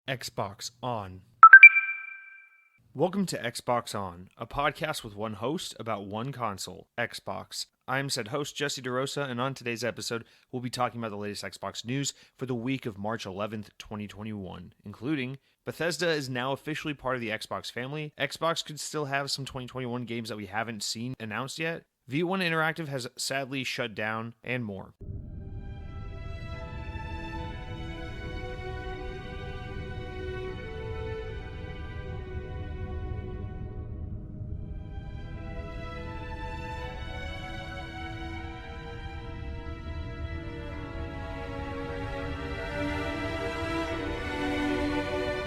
Xbox On. Welcome to Xbox On, a podcast with one host about one console, Xbox. I'm said host Jesse DeRosa, and on today's episode, we'll be talking about the latest Xbox news for the week of March 11th, 2021, including Bethesda is now officially part of the Xbox family. Xbox could still have some 2021 games that we haven't seen announced yet. V1 Interactive has sadly shut down, and more.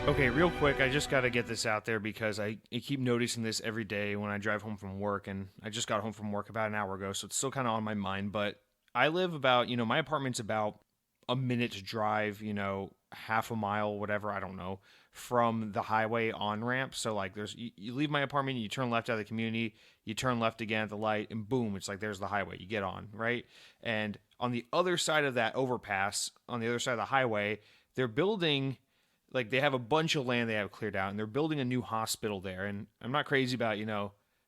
Okay, real quick, I just got to get this out there because I keep noticing this every day when I drive home from work, and I just got home from work about an hour ago, so it's still kind of on my mind, but I live about, my apartment's about a minute's drive, half a mile, whatever, I don't know, from the highway on-ramp, so like you leave my apartment, you turn left out of the community, you turn left again at the light, and boom, it's like there's the highway, you get on, right? And on the other side of that overpass, on the other side of the highway, they're building... Like, they have a bunch of land they have cleared out, and they're building a new hospital there. And I'm not crazy about,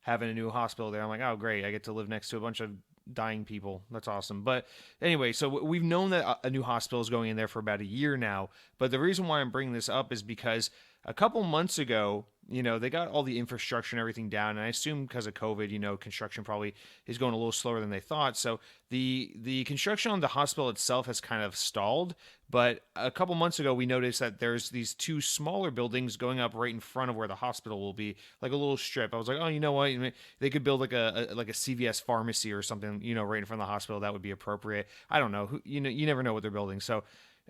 having a new hospital there. I'm like, oh, great, I get to live next to a bunch of dying people. That's awesome. But anyway, so we've known that a new hospital is going in there for about a year now. But the reason why I'm bringing this up is because a couple months ago, they got all the infrastructure and everything down. And I assume because of COVID, construction probably is going a little slower than they thought. So the construction on the hospital itself has kind of stalled. But a couple months ago, we noticed that there's these two smaller buildings going up right in front of where the hospital will be, like a little strip. I was like, oh, you know what? They could build like a CVS pharmacy or something, right in front of the hospital. That would be appropriate. I don't know. You never know what they're building. So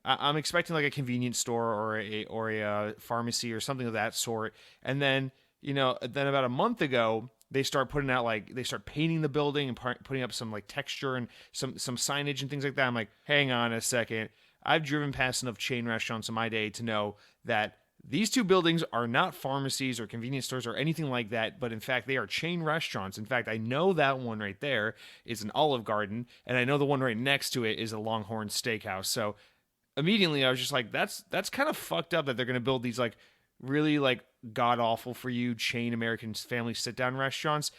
I'm expecting like a convenience store or a pharmacy or something of that sort. And then, then about a month ago, they start putting out they start painting the building and putting up some like texture and some signage and things like that. I'm like, hang on a second. I've driven past enough chain restaurants in my day to know that these two buildings are not pharmacies or convenience stores or anything like that, but in fact, they are chain restaurants. In fact, I know that one right there is an Olive Garden, and I know the one right next to it is a Longhorn Steakhouse. So immediately, I was just like, that's kind of fucked up that they're going to build these really god-awful for you chain American family sit-down restaurants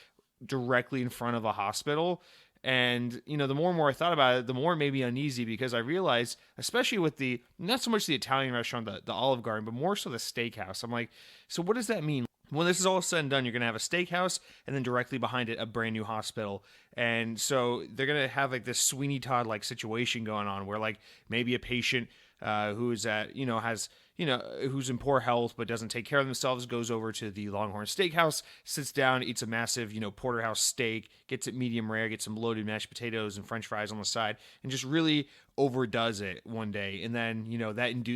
directly in front of a hospital. And, the more and more I thought about it, the more it made me uneasy because I realized, especially with not so much the Italian restaurant, the Olive Garden, but more so the steakhouse. I'm like, so what does that mean? When this is all said and done, you're going to have a steakhouse and then directly behind it, a brand new hospital. And so they're going to have this Sweeney Todd situation going on where maybe a patient who's who's in poor health but doesn't take care of themselves goes over to the Longhorn Steakhouse, sits down, eats a massive, porterhouse steak, gets it medium rare, gets some loaded mashed potatoes and French fries on the side, and just really overdoes it one day. And then,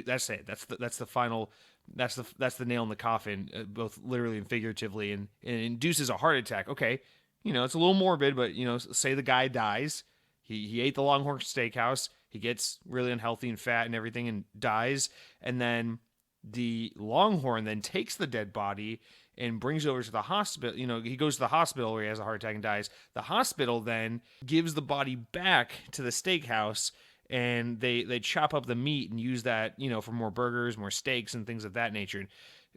that's it. That's the final. That's the nail in the coffin, both literally and figuratively, and induces a heart attack. Okay, it's a little morbid, but say the guy dies. He ate the Longhorn Steakhouse. He gets really unhealthy and fat and everything and dies. And then the Longhorn then takes the dead body and brings it over to the hospital. He goes to the hospital where he has a heart attack and dies. The hospital then gives the body back to the steakhouse, and they chop up the meat and use that, for more burgers, more steaks, and things of that nature. And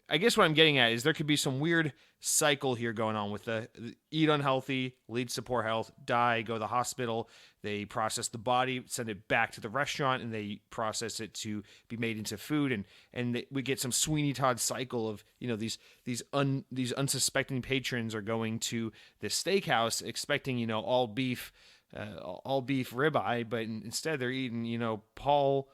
I guess what I'm getting at is there could be some weird cycle here going on with the eat unhealthy, leads to poor health, die, go to the hospital, they process the body, send it back to the restaurant, and they process it to be made into food, and we get some Sweeney Todd cycle of these unsuspecting patrons are going to this steakhouse expecting all beef ribeye, but instead they're eating Paul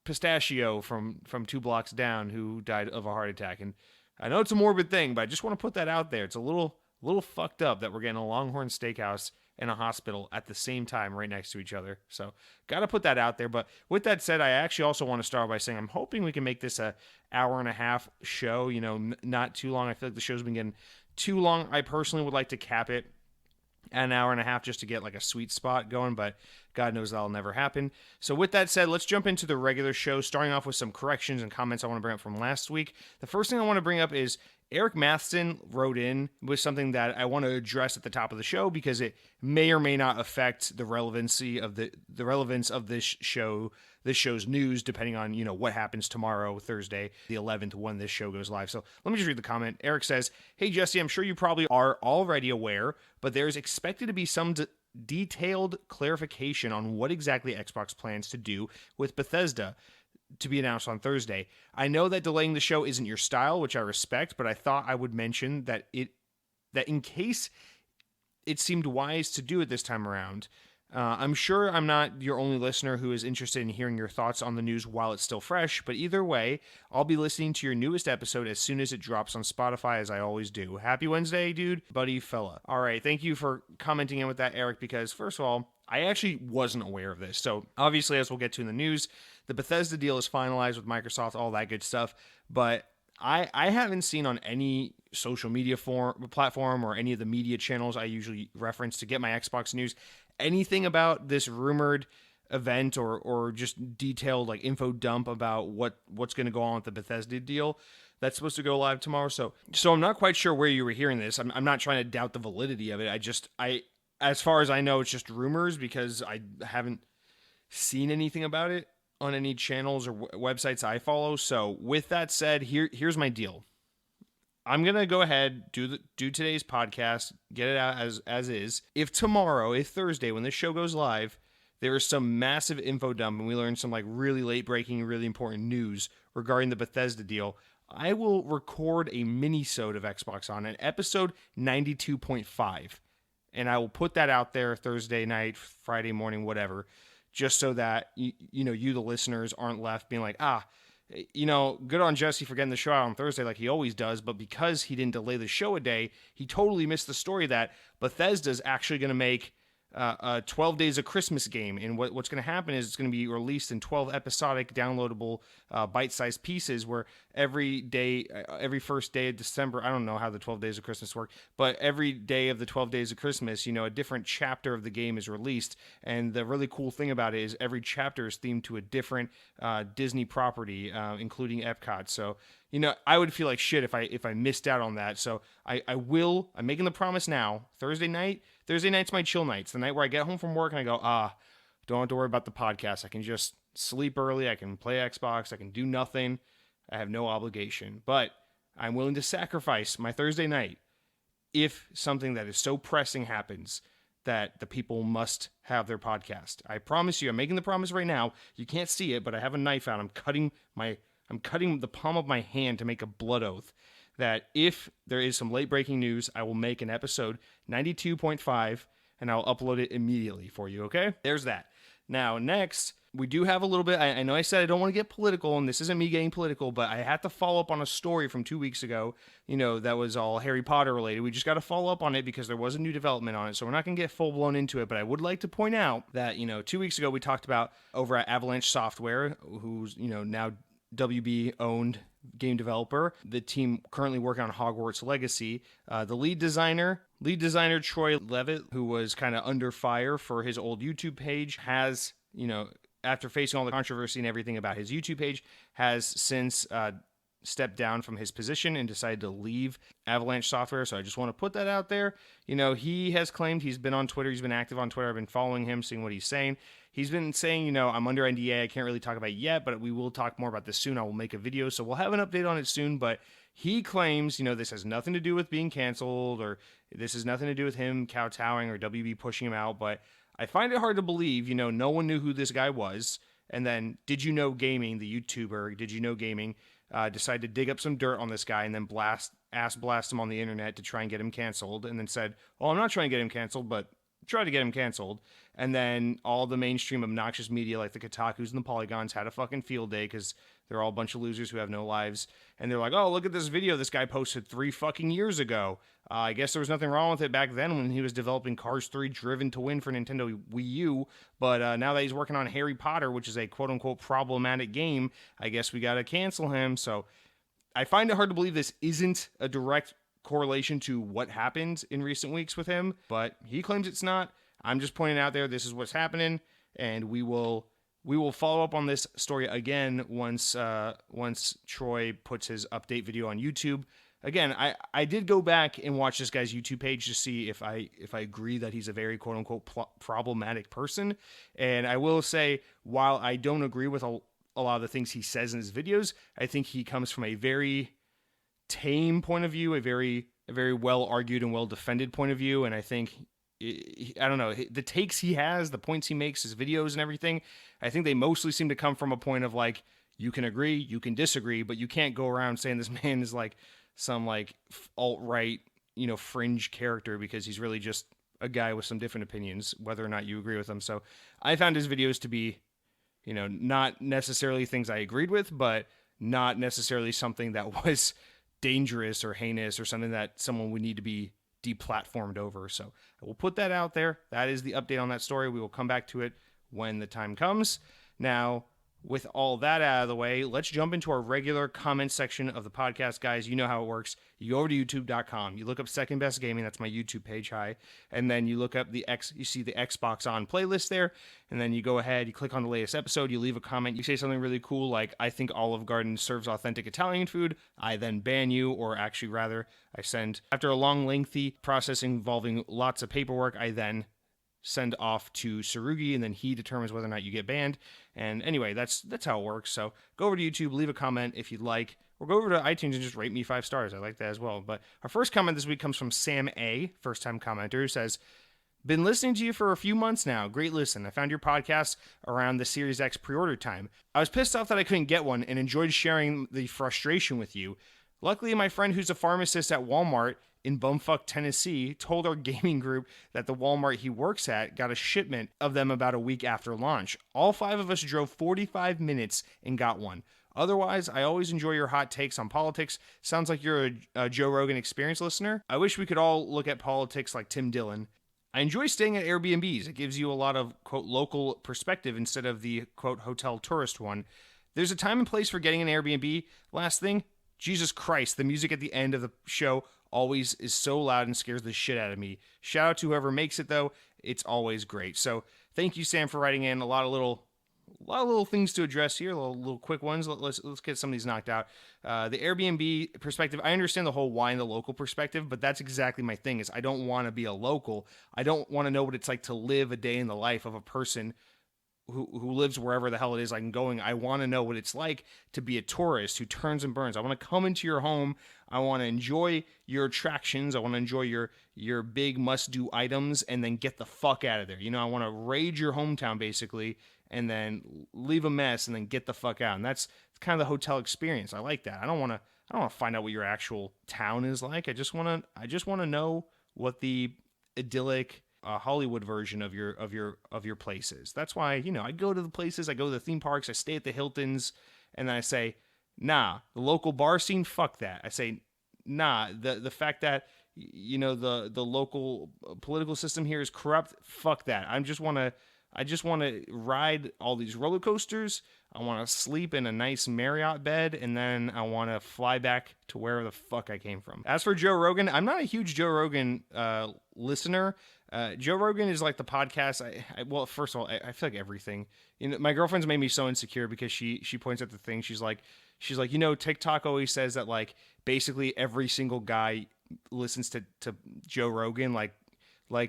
Pistachio from 2 blocks down who died of a heart attack. And I know it's a morbid thing, but I just want to put that out there. It's a little fucked up that we're getting a Longhorn Steakhouse and a hospital at the same time right next to each other. So got to put that out there. But with that said, I actually also want to start by saying I'm hoping we can make this a hour and a half show, not too long. I feel like the show's been getting too long. I personally would like to cap it at an hour and a half just to get a sweet spot going, but God knows that'll never happen. So with that said, let's jump into the regular show, starting off with some corrections and comments I want to bring up from last week. The first thing I want to bring up is Eric Matheson wrote in with something that I want to address at the top of the show because it may or may not affect the relevancy of the relevance of this show's news, depending on, what happens tomorrow, Thursday, the 11th, when this show goes live. So let me just read the comment. Eric says, "Hey, Jesse, I'm sure you probably are already aware, but there's expected to be some detailed clarification on what exactly Xbox plans to do with Bethesda to be announced on Thursday. I know that delaying the show isn't your style, which I respect, but I thought I would mention that in case it seemed wise to do it this time around. I'm sure I'm not your only listener who is interested in hearing your thoughts on the news while it's still fresh, but either way, I'll be listening to your newest episode as soon as it drops on Spotify, as I always do. Happy Wednesday, dude, buddy, fella." All right, thank you for commenting in with that, Eric, because first of all, I actually wasn't aware of this. So obviously, as we'll get to in the news, the Bethesda deal is finalized with Microsoft, all that good stuff, but I haven't seen on any social media platform or any of the media channels I usually reference to get my Xbox news anything about this rumored event or just detailed info dump about what's going to go on with the Bethesda deal that's supposed to go live tomorrow. So I'm not quite sure where you were hearing this. I'm not trying to doubt the validity of it. As far as I know, it's just rumors because I haven't seen anything about it on any channels or websites I follow. So with that said, here's my deal. I'm going to go ahead, do today's podcast, get it out as is. If Thursday, when this show goes live, there is some massive info dump and we learn some really late breaking, really important news regarding the Bethesda deal, I will record a mini-sode of Xbox On, an episode 92.5. And I will put that out there Thursday night, Friday morning, whatever, just so that you the listeners aren't left being like, good on Jesse for getting the show out on Thursday like he always does, but because he didn't delay the show a day, he totally missed the story that Bethesda's actually going to make a 12 Days of Christmas game, and what's going to happen is it's going to be released in 12 episodic downloadable bite-sized pieces where every first day of December, I don't know how the 12 Days of Christmas work, but every day of the 12 Days of Christmas, a different chapter of the game is released, and the really cool thing about it is every chapter is themed to a different Disney property, including Epcot. So I would feel like shit if I missed out on that. So I'm making the promise now. Thursday night's my chill night. It's the night where I get home from work and I go, don't have to worry about the podcast. I can just sleep early. I can play Xbox. I can do nothing. I have no obligation. But I'm willing to sacrifice my Thursday night if something that is so pressing happens that the people must have their podcast. I promise you, I'm making the promise right now. You can't see it, but I have a knife out. I'm cutting the palm of my hand to make a blood oath that if there is some late-breaking news, I will make an episode 92.5, and I'll upload it immediately for you, okay? There's that. Now, next, we do have a little bit, I know I said I don't want to get political, and this isn't me getting political, but I had to follow up on a story from 2 weeks ago, that was all Harry Potter related. We just got to follow up on it because there was a new development on it, so we're not going to get full-blown into it, but I would like to point out that, 2 weeks ago we talked about over at Avalanche Software, who's, now WB-owned game developer, the team currently working on Hogwarts Legacy. The lead designer Troy Levitt, who was kind of under fire for his old YouTube page, has, after facing all the controversy and everything about his YouTube page, has since stepped down from his position and decided to leave Avalanche Software. So I just want to put that out there. He has claimed he's been on Twitter. He's been active on Twitter. I've been following him, seeing what he's saying. He's been saying, I'm under NDA. I can't really talk about it yet, but we will talk more about this soon. I will make a video, so we'll have an update on it soon. But he claims, this has nothing to do with being canceled, or this has nothing to do with him kowtowing or WB pushing him out. But I find it hard to believe, no one knew who this guy was. And then Did You Know Gaming, the YouTuber, Did You Know Gaming, decided to dig up some dirt on this guy and then blast him on the internet to try and get him canceled, and then said, I'm not trying to get him canceled, but try to get him canceled. And then all the mainstream obnoxious media like the Kotakus and the Polygons had a fucking field day because they're all a bunch of losers who have no lives. And they're like, oh, look at this video this guy posted 3 fucking years ago. I guess there was nothing wrong with it back then when he was developing Cars 3 Driven to Win for Nintendo Wii U. But now that he's working on Harry Potter, which is a quote-unquote problematic game, I guess we got to cancel him. So I find it hard to believe this isn't a direct correlation to what happened in recent weeks with him, but he claims it's not. I'm just pointing out there this is what's happening, and we will follow up on this story again once Troy puts his update video on YouTube. again, I did go back and watch this guy's YouTube page to see if I agree that he's a very quote unquote problematic person. And I will say, while I don't agree with a lot of the things he says in his videos, I think he comes from a very tame point of view, a very well argued and well defended point of view. And I think, I don't know, the takes he has, the points he makes, his videos and everything, I think they mostly seem to come from a point of like, you can agree, you can disagree, but you can't go around saying this man is like some like alt-right, fringe character, because he's really just a guy with some different opinions, whether or not you agree with him. So I found his videos to be, not necessarily things I agreed with, but not necessarily something that was dangerous or heinous or something that someone would need to be deplatformed over. So I will put that out there. That is the update on that story. We will come back to it when the time comes. Now, with all that out of the way, let's jump into our regular comment section of the podcast, guys. You know how it works. You go over to youtube.com. You look up Second Best Gaming. That's my YouTube page. Hi. And then you look up you see the Xbox On playlist there. And then you go ahead, you click on the latest episode, you leave a comment. You say something really cool like, I think Olive Garden serves authentic Italian food. I then ban you, or actually rather, I send, after a long, lengthy process involving lots of paperwork, I then send off to Sarugi, and then he determines whether or not you get banned. And anyway, that's how it works. So go over to YouTube, leave a comment if you'd like, or go over to iTunes and just rate me 5 stars. I like that as well. But our first comment this week comes from Sam A, first-time commenter, who says, been listening to you for a few months now. Great listen. I found your podcast around the Series X pre-order time. I was pissed off that I couldn't get one and enjoyed sharing the frustration with you. Luckily, my friend who's a pharmacist at Walmart in bumfuck Tennessee told our gaming group that the Walmart he works at got a shipment of them about a week after launch. All 5 of us drove 45 minutes and got one. Otherwise, I always enjoy your hot takes on politics. Sounds like you're a Joe Rogan Experience listener. I wish we could all look at politics like Tim Dillon. I enjoy staying at Airbnbs. It gives you a lot of, quote, local perspective instead of the, quote, hotel tourist one. There's a time and place for getting an Airbnb. Last thing, Jesus Christ, the music at the end of the show always is so loud and scares the shit out of me. Shout out to whoever makes it, though. It's always great. So thank you, Sam, for writing in. A lot of little things to address here, little quick ones. Let's get some of these knocked out. The Airbnb perspective, I understand the whole why and the local perspective, but that's exactly my thing. Is I don't want to be a local. I don't want to know what it's like to live a day in the life of a person who lives wherever the hell it is I'm going. I want to know what it's like to be a tourist who turns and burns. I want to come into your home. I want to enjoy your attractions. I want to enjoy your big must-do items and then get the fuck out of there. I want to raid your hometown, basically, and then leave a mess and then get the fuck out. And that's kind of the hotel experience. I like that. I don't want to find out what your actual town is like. I just want to know what the idyllic Hollywood version of your places. That's why, I go to the places, I go to the theme parks, I stay at the Hiltons, and then I say, nah, the local bar scene, fuck that. I say, nah, the fact that, the local political system here is corrupt, fuck that. I just want to ride all these roller coasters. I want to sleep in a nice Marriott bed, and then I want to fly back to wherever the fuck I came from. As for Joe Rogan, I'm not a huge Joe Rogan listener. Joe Rogan is like the podcast. Well, first of all, I feel like everything. My girlfriend's made me so insecure because she points at the thing. She's like, TikTok always says that like basically every single guy listens to Joe Rogan, like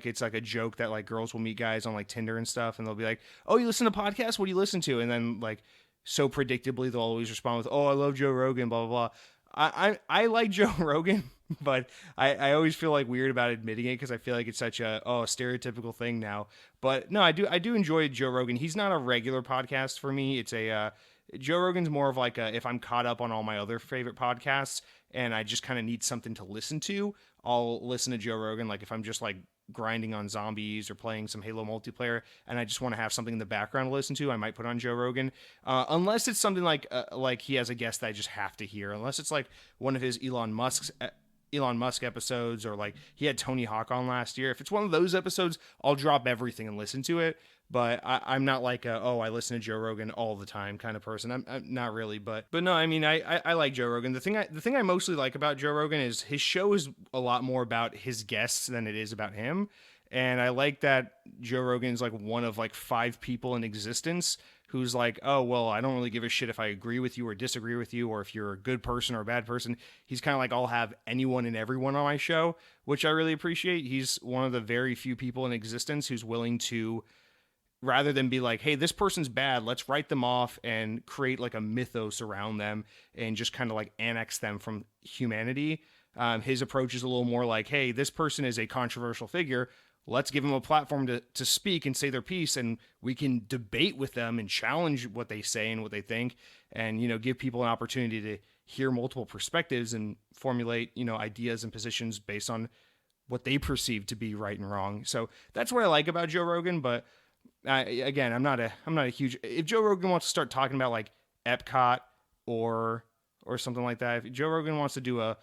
it's like a joke that like girls will meet guys on like Tinder and stuff, and they'll be like, "Oh, you listen to podcasts? What do you listen to?" And then like so predictably they'll always respond with, "Oh, I love Joe Rogan." Blah blah blah. I like Joe Rogan, but I always feel like weird about admitting it because I feel like it's such a stereotypical thing now. But no, I do enjoy Joe Rogan. He's not a regular podcast for me. It's a Joe Rogan's more of like if I'm caught up on all my other favorite podcasts and I just kind of need something to listen to, I'll listen to Joe Rogan. Like if I'm just like grinding on zombies or playing some Halo multiplayer and I just want to have something in the background to listen to, I might put on Joe Rogan. Unless it's something like he has a guest that I just have to hear. Unless it's like one of his Elon Musk episodes, or like he had Tony Hawk on last year. If it's one of those episodes, I'll drop everything and listen to it. But I'm not like I listen to Joe Rogan all the time kind of person. I'm not really, but no, I mean I like Joe Rogan. The thing I mostly like about Joe Rogan is his show is a lot more about his guests than it is about him. And I like that Joe Rogan is like one of like 5 people in existence who's like, oh, well, I don't really give a shit if I agree with you or disagree with you or if you're a good person or a bad person. He's kind of like, I'll have anyone and everyone on my show, which I really appreciate. He's one of the very few people in existence who's willing to, rather than be like, hey, this person's bad, let's write them off and create like a mythos around them and just kind of like annex them from humanity. His approach is a little more like, hey, this person is a controversial figure. Let's give them a platform to speak and say their piece, and we can debate with them and challenge what they say and what they think, and, give people an opportunity to hear multiple perspectives and formulate, ideas and positions based on what they perceive to be right and wrong. So that's what I like about Joe Rogan. But again, I'm not a huge. If Joe Rogan wants to start talking about like Epcot or something like that, if Joe Rogan wants to do a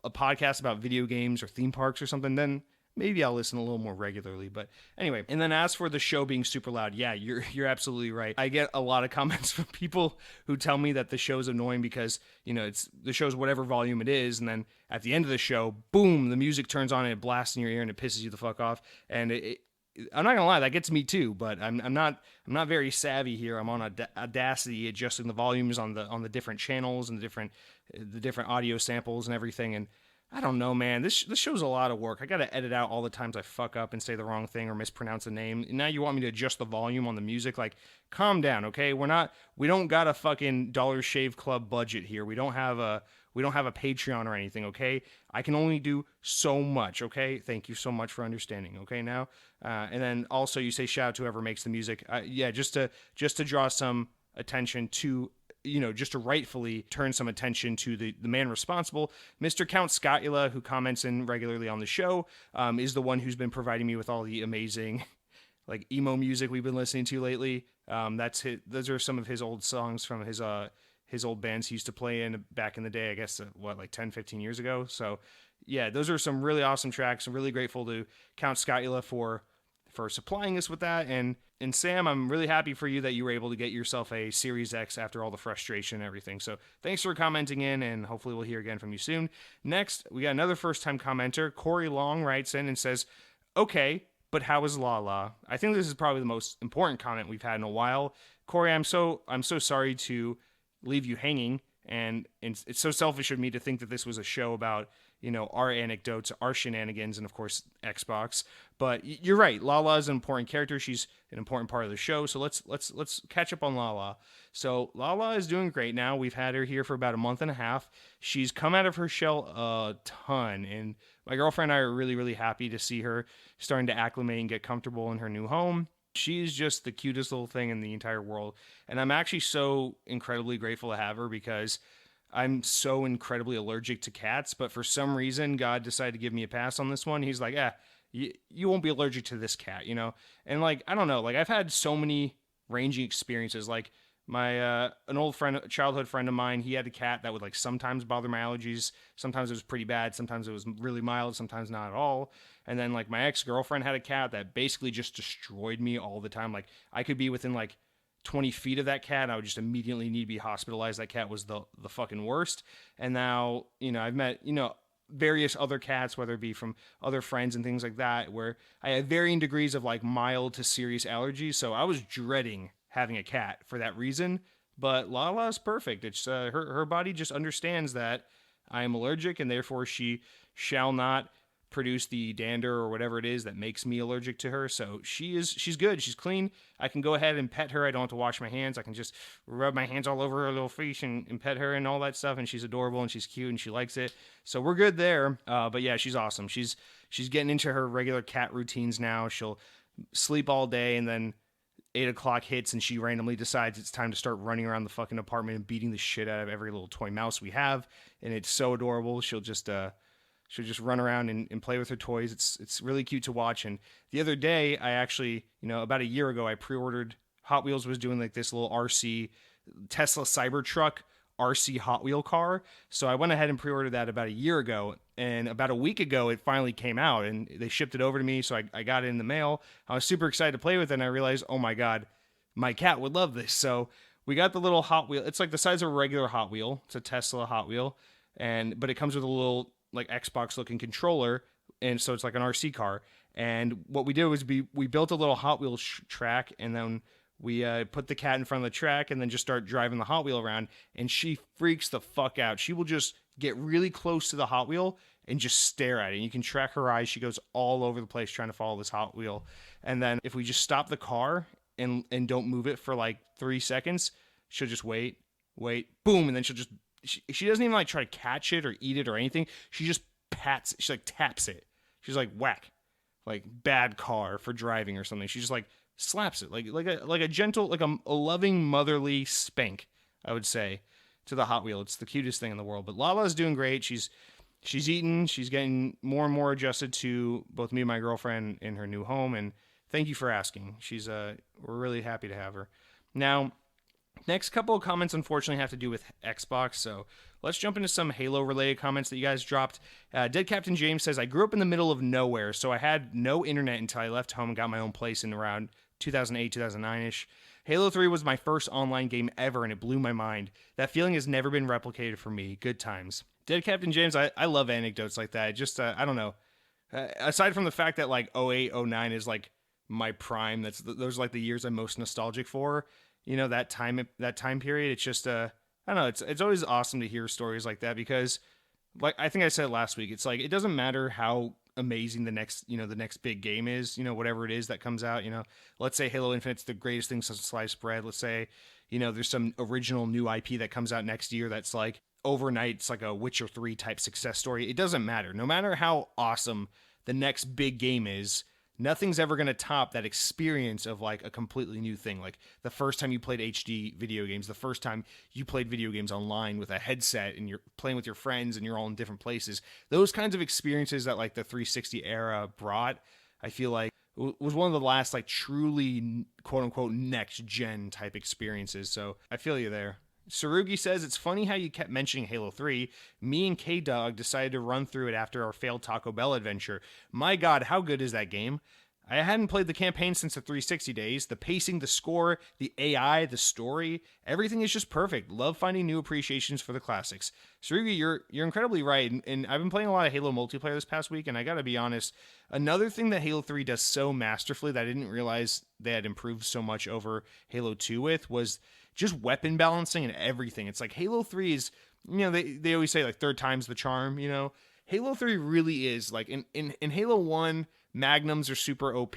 podcast about video games or theme parks or something, then maybe I'll listen a little more regularly. But anyway, and then as for the show being super loud, yeah, you're absolutely right. I get a lot of comments from people who tell me that the show's annoying because, it's the show's whatever volume it is, and then at the end of the show, boom, the music turns on and it blasts in your ear and it pisses you the fuck off. And I'm not gonna lie, that gets me too. But I'm not very savvy here. I'm on Audacity adjusting the volumes on the different channels and the different audio samples and everything. And I don't know, man. This show's a lot of work. I gotta edit out all the times I fuck up and say the wrong thing or mispronounce a name. And now you want me to adjust the volume on the music? Like, calm down, okay? We don't got a fucking Dollar Shave Club budget here. We don't have a Patreon or anything, okay? I can only do so much, okay? Thank you so much for understanding, okay? Now, and then also you say shout out to whoever makes the music. Yeah, just to draw some attention to, just to rightfully turn some attention to the man responsible. Mr. Count Scotula, who comments in regularly on the show, is the one who's been providing me with all the amazing like emo music we've been listening to lately. Those are some of his old songs from his old bands he used to play in back in the day, I guess, like 10, 15 years ago. So yeah, those are some really awesome tracks. I'm really grateful to Count Scotula for supplying us with that. And Sam, I'm really happy for you that you were able to get yourself a Series X after all the frustration and everything. So thanks for commenting in, and hopefully we'll hear again from you soon. Next, we got another first-time commenter. Corey Long writes in and says, okay, but how is Lala? I think this is probably the most important comment we've had in a while. Corey, I'm so sorry to leave you hanging, and it's so selfish of me to think that this was a show about, our anecdotes, our shenanigans, and of course Xbox. But you're right, Lala is an important character. She's an important part of the show. So let's catch up on Lala. So Lala is doing great now. We've had her here for about a month and a half. She's come out of her shell a ton, and my girlfriend and I are really, really happy to see her starting to acclimate and get comfortable in her new home. She's just the cutest little thing in the entire world. And I'm actually so incredibly grateful to have her because I'm so incredibly allergic to cats. But for some reason, God decided to give me a pass on this one. He's like, you won't be allergic to this cat, And like, I don't know, like I've had so many ranging experiences. Like my, an old friend, a childhood friend of mine, he had a cat that would like sometimes bother my allergies. Sometimes it was pretty bad. Sometimes it was really mild. Sometimes not at all. And then like my ex-girlfriend had a cat that basically just destroyed me all the time. Like I could be within like 20 feet of that cat, and I would just immediately need to be hospitalized. That cat was the fucking worst. And now, I've met, various other cats, whether it be from other friends and things like that, where I have varying degrees of like mild to serious allergies. So I was dreading having a cat for that reason. But Lala's perfect. It's her body just understands that I am allergic, and therefore she shall not produce the dander or whatever it is that makes me allergic to her. So she's good. She's clean. I can go ahead and pet her. I don't have to wash my hands. I can just rub my hands all over her little face and pet her and all that stuff. And she's adorable and she's cute and she likes it. So we're good there. But yeah, she's awesome. She's getting into her regular cat routines now. She'll sleep all day, and then 8 o'clock hits and she randomly decides it's time to start running around the fucking apartment and beating the shit out of every little toy mouse we have. And it's so adorable. She'll just run around and play with her toys. It's really cute to watch. And the other day, I actually, about a year ago, I pre-ordered. Hot Wheels was doing like this little RC Tesla Cybertruck RC Hot Wheel car. So I went ahead and pre-ordered that about a year ago. And about a week ago, it finally came out and they shipped it over to me. So I got it in the mail. I was super excited to play with it. And I realized, oh my God, my cat would love this. So we got the little Hot Wheel. It's like the size of a regular Hot Wheel. It's a Tesla Hot Wheel. But it comes with a little like Xbox looking controller, and so it's like an RC car. And what we did was we built a little Hot Wheels track, and then We put the cat in front of the track and then just start driving the Hot Wheel around, and she freaks the fuck out. She will just get really close to the Hot Wheel and just stare at it. And you can track her eyes. She goes all over the place trying to follow this Hot Wheel. And then if we just stop the car and don't move it for like 3 seconds, she'll just wait, boom, and then she doesn't even like try to catch it or eat it or anything. She just pats it. She like taps it. She's like, whack, like bad car for driving or something. She just like slaps it like a gentle, like a loving motherly spank, I would say, to the Hot Wheel. It's the cutest thing in the world. But Lala's doing great. She's eating. She's getting more and more adjusted to both me and my girlfriend in her new home. And thank you for asking. We're really happy to have her. Now, next couple of comments unfortunately have to do with Xbox, so let's jump into some Halo-related comments that you guys dropped. Dead Captain James says, I grew up in the middle of nowhere, so I had no internet until I left home and got my own place in around 2008, 2009-ish. Halo 3 was my first online game ever, and it blew my mind. That feeling has never been replicated for me. Good times. Dead Captain James, I love anecdotes like that. Just, I don't know. Aside from the fact that, like, 08, 09 is, like, my prime, those are, like, the years I'm most nostalgic for, you know, that time period. It's just, I don't know, it's always awesome to hear stories like that because, like, I think I said last week, it's like, it doesn't matter how amazing the next big game is, you know, whatever it is that comes out, you know, let's say Halo Infinite's the greatest thing since sliced bread. Let's say, you know, there's some original new IP that comes out next year that's like overnight, it's like a Witcher 3 type success story. It doesn't matter. No matter how awesome the next big game is, nothing's ever going to top that experience of like a completely new thing. Like the first time you played HD video games, the first time you played video games online with a headset and you're playing with your friends and you're all in different places. Those kinds of experiences that like the 360 era brought, I feel like was one of the last like truly quote unquote next gen type experiences. So I feel you there. Sarugi says, it's funny how you kept mentioning Halo 3. Me and K-Dog decided to run through it after our failed Taco Bell adventure. My God, how good is that game? I hadn't played the campaign since the 360 days. The pacing, the score, the AI, the story, everything is just perfect. Love finding new appreciations for the classics. Sarugi, you're incredibly right, and I've been playing a lot of Halo multiplayer this past week, and I gotta be honest, another thing that Halo 3 does so masterfully that I didn't realize they had improved so much over Halo 2 with was just weapon balancing and everything. It's like Halo 3 is, you know, they always say like third time's the charm, you know. Halo 3 really is like in Halo 1, magnums are super OP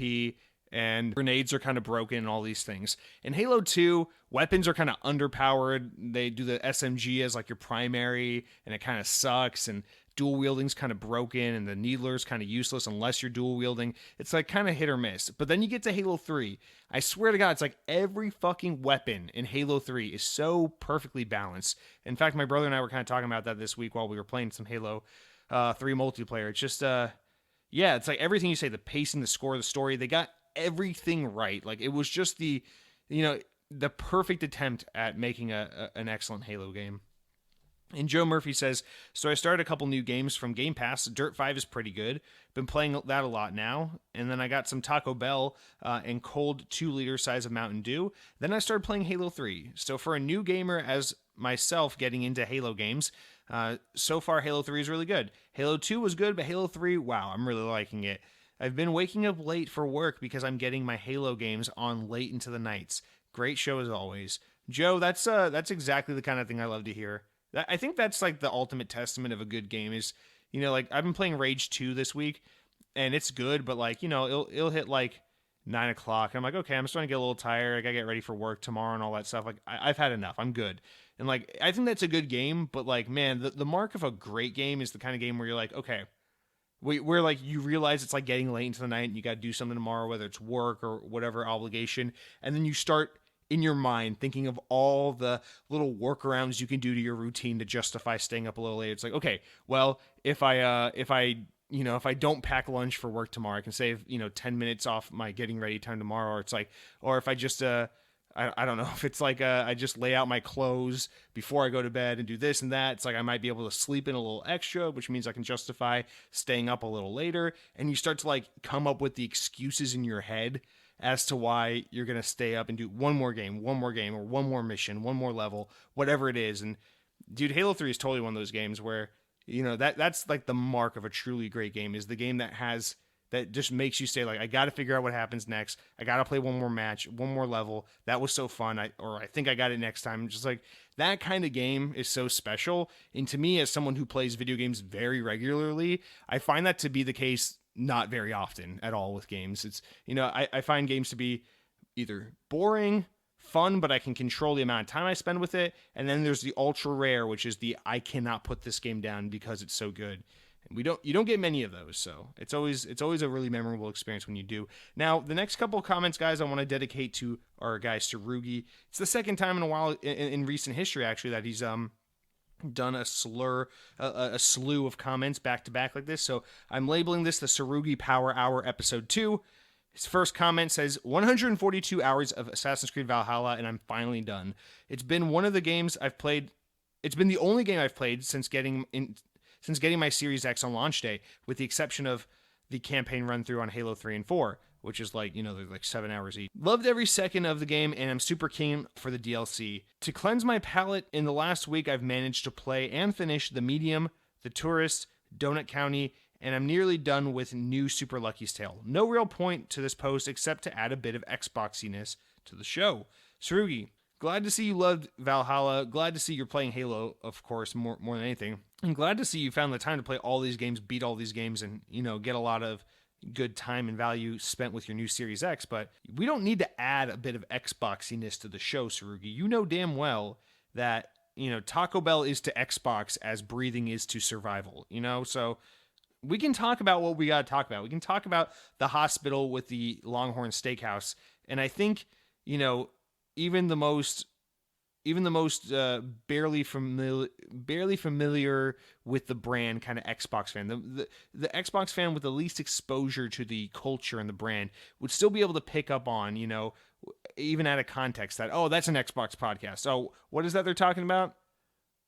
and grenades are kind of broken and all these things. In Halo 2, weapons are kind of underpowered. They do the SMG as like your primary and it kind of sucks, and dual wielding's kind of broken and the needler's kind of useless unless you're dual wielding. It's like kind of hit or miss. But then you get to Halo 3. I swear to God, it's like every fucking weapon in Halo 3 is so perfectly balanced. In fact, my brother and I were kind of talking about that this week while we were playing some Halo 3 multiplayer. It's just, yeah, it's like everything you say, the pacing, the score, the story, they got everything right. Like it was just the perfect attempt at making an excellent Halo game. And Joe Murphy says, so I started a couple new games from Game Pass. Dirt 5 is pretty good. Been playing that a lot now. And then I got some Taco Bell and cold 2-liter size of Mountain Dew. Then I started playing Halo 3. So for a new gamer as myself getting into Halo games, so far Halo 3 is really good. Halo 2 was good, but Halo 3, wow, I'm really liking it. I've been waking up late for work because I'm getting my Halo games on late into the nights. Great show as always. Joe, that's exactly the kind of thing I love to hear. I think that's like the ultimate testament of a good game is, you know, like I've been playing Rage 2 this week and it's good, but like, you know, it'll hit like 9 o'clock. I'm like, okay, I'm starting to get a little tired. I gotta get ready for work tomorrow and all that stuff. Like I've had enough. I'm good. And like, I think that's a good game, but like, man, the mark of a great game is the kind of game where you're like, okay, where like you realize it's like getting late into the night and you got to do something tomorrow, whether it's work or whatever obligation. And then you start in your mind thinking of all the little workarounds you can do to your routine to justify staying up a little late. It's like, okay, well, if I don't pack lunch for work tomorrow, I can save, 10 minutes off my getting ready time tomorrow. Or it's like, or if I just, I don't know if it's like I just lay out my clothes before I go to bed and do this and that. It's like I might be able to sleep in a little extra, which means I can justify staying up a little later. And you start to like come up with the excuses in your head as to why you're going to stay up and do one more game, or one more mission, one more level, whatever it is. And dude, Halo 3 is totally one of those games where, that's like the mark of a truly great game, is the game that has that just makes you say, like, I got to figure out what happens next. I got to play one more match, one more level. That was so fun. I think I got it next time. Just like that kind of game is so special. And to me, as someone who plays video games very regularly, I find that to be the case not very often at all with games. It's, I find games to be either boring, fun, but I can control the amount of time I spend with it. And then there's the ultra rare, which is the I cannot put this game down because it's so good. And you don't get many of those, so it's always a really memorable experience when you do. Now, the next couple of comments, guys, I want to dedicate to our guy Tsurugi. It's the second time in a while in recent history, actually, that he's done a slew of comments back to back like this. So I'm labeling this the Tsurugi Power Hour Episode 2. His first comment says, 142 hours of Assassin's Creed Valhalla, and I'm finally done. It's been one of the games I've played. It's been the only game I've played since getting my Series X on launch day, with the exception of the campaign run through on Halo 3 and 4, which is like, they're like 7 hours each. Loved every second of the game, and I'm super keen for the DLC. To cleanse my palate, in the last week I've managed to play and finish The Medium, The Tourist, Donut County, and I'm nearly done with New Super Lucky's Tale. No real point to this post except to add a bit of Xboxiness to the show. Tsurugi, glad to see you loved Valhalla. Glad to see you're playing Halo, of course, more than anything. I'm glad to see you found the time to play all these games, beat all these games, and, get a lot of good time and value spent with your new Series X. But we don't need to add a bit of Xboxiness to the show, Tsurugi. You know damn well that, Taco Bell is to Xbox as breathing is to survival, So we can talk about what we got to talk about. We can talk about the hospital with the Longhorn Steakhouse. And I think, even the most barely familiar with the brand kind of Xbox fan, the Xbox fan with the least exposure to the culture and the brand would still be able to pick up on, even out of context, that, oh, that's an Xbox podcast. Oh, what is that they're talking about?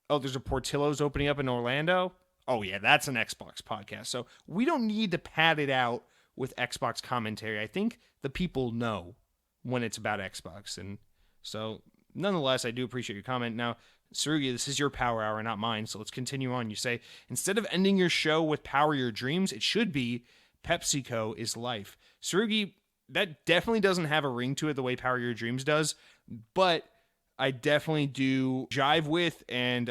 Oh, there's a Portillo's opening up in Orlando. Oh yeah, that's an Xbox podcast. So we don't need to pad it out with Xbox commentary. I think the people know when it's about Xbox. And so nonetheless, I do appreciate your comment. Now, Tsurugi, this is your power hour, not mine. So let's continue on. You say, instead of ending your show with Power Your Dreams, it should be PepsiCo is life. Tsurugi, that definitely doesn't have a ring to it the way Power Your Dreams does, but I definitely do jive with and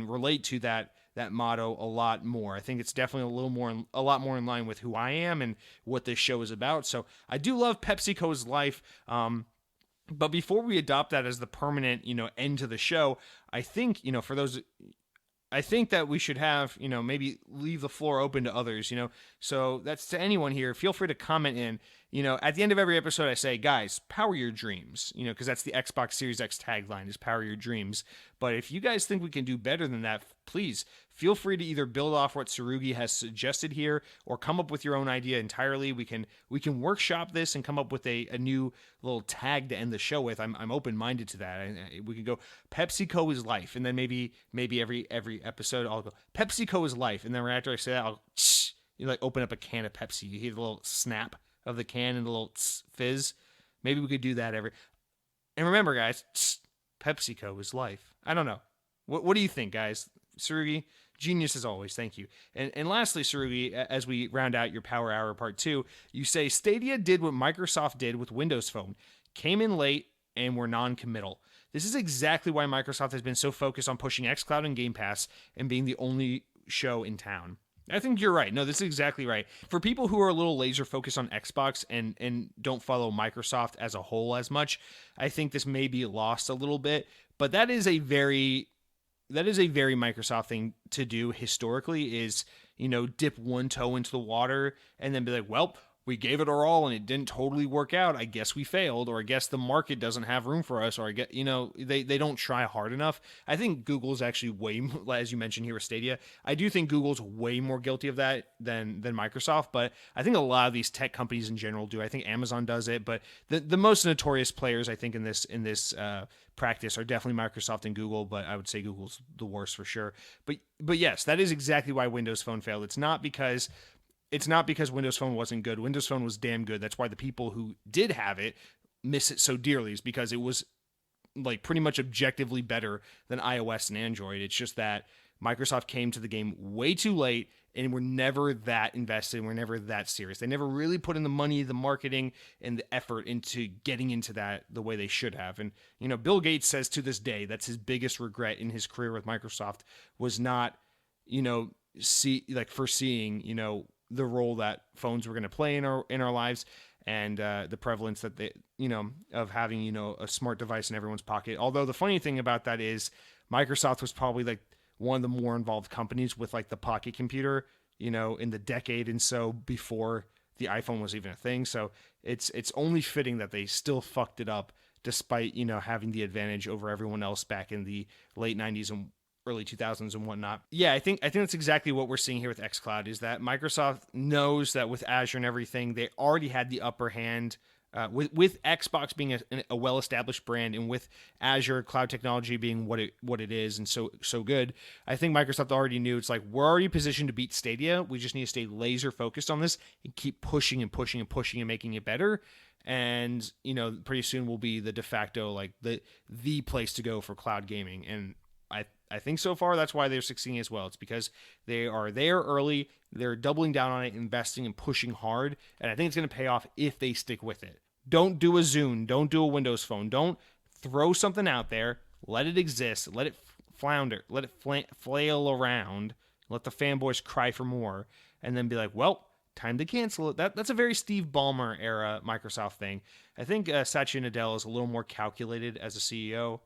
relate to that motto a lot more. I think it's definitely a lot more in line with who I am and what this show is about. So I do love PepsiCo's life. But before we adopt that as the permanent, end to the show, I think, I think that we should have, maybe leave the floor open to others, So that's to anyone here. Feel free to comment in. At the end of every episode, I say, guys, power your dreams, because that's the Xbox Series X tagline is power your dreams. But if you guys think we can do better than that, please feel free to either build off what Tsurugi has suggested here or come up with your own idea entirely. We can workshop this and come up with a new little tag to end the show with. I'm open-minded to that. We could go PepsiCo is life. And then maybe every episode I'll go PepsiCo is life. And then right after I say that, I'll open up a can of Pepsi. You hear the little snap of the can and the little fizz. Maybe we could do that and remember, guys, PepsiCo is life. I don't know. What do you think, guys? Tsurugi, genius as always. Thank you. And lastly, Tsurugi, as we round out your Power Hour Part 2, you say Stadia did what Microsoft did with Windows Phone. Came in late and were non-committal. This is exactly why Microsoft has been so focused on pushing xCloud and Game Pass and being the only show in town. I think you're right. No, this is exactly right. For people who are a little laser focused on Xbox and don't follow Microsoft as a whole as much, I think this may be lost a little bit. But that is a very Microsoft thing to do historically, is, dip one toe into the water and then be like, well, we gave it our all and it didn't totally work out. I guess we failed, or I guess the market doesn't have room for us, or I get, they don't try hard enough. I think Google's actually way, as you mentioned here with Stadia, I do think Google's way more guilty of that than Microsoft, but I think a lot of these tech companies in general do. I think Amazon does it, but the most notorious players, I think, in this practice are definitely Microsoft and Google, but I would say Google's the worst for sure. But yes, that is exactly why Windows Phone failed. It's not because Windows Phone wasn't good. Windows Phone was damn good. That's why the people who did have it miss it so dearly, is because it was like pretty much objectively better than iOS and Android. It's just that Microsoft came to the game way too late and were never that invested and were never that serious. They never really put in the money, the marketing, and the effort into getting into that the way they should have. And, Bill Gates says to this day that's his biggest regret in his career with Microsoft was not, foreseeing, the role that phones were going to play in our lives and the prevalence that they, of having, a smart device in everyone's pocket. Although the funny thing about that is Microsoft was probably like one of the more involved companies with like the pocket computer, in the decade and so before the iPhone was even a thing. So it's only fitting that they still fucked it up despite, having the advantage over everyone else back in the late 90s and early 2000s and whatnot. Yeah, I think that's exactly what we're seeing here with xCloud is that Microsoft knows that with Azure and everything, they already had the upper hand with Xbox being a well-established brand and with Azure cloud technology being what it is and so good. I think Microsoft already knew it's like we're already positioned to beat Stadia. We just need to stay laser focused on this and keep pushing and pushing and pushing and making it better. And pretty soon we'll be the de facto like the place to go for cloud gaming. And I think so far that's why they're succeeding as well. It's because they are there early, they're doubling down on it, investing and pushing hard, and I think it's going to pay off if they stick with it. Don't do a Zune, don't do a Windows Phone, don't throw something out there, let it exist, let it flounder, let it flail around, let the fanboys cry for more, and then be like, well, time to cancel it. That's a very Steve Ballmer era Microsoft thing. I think Satya Nadella is a little more calculated as a CEO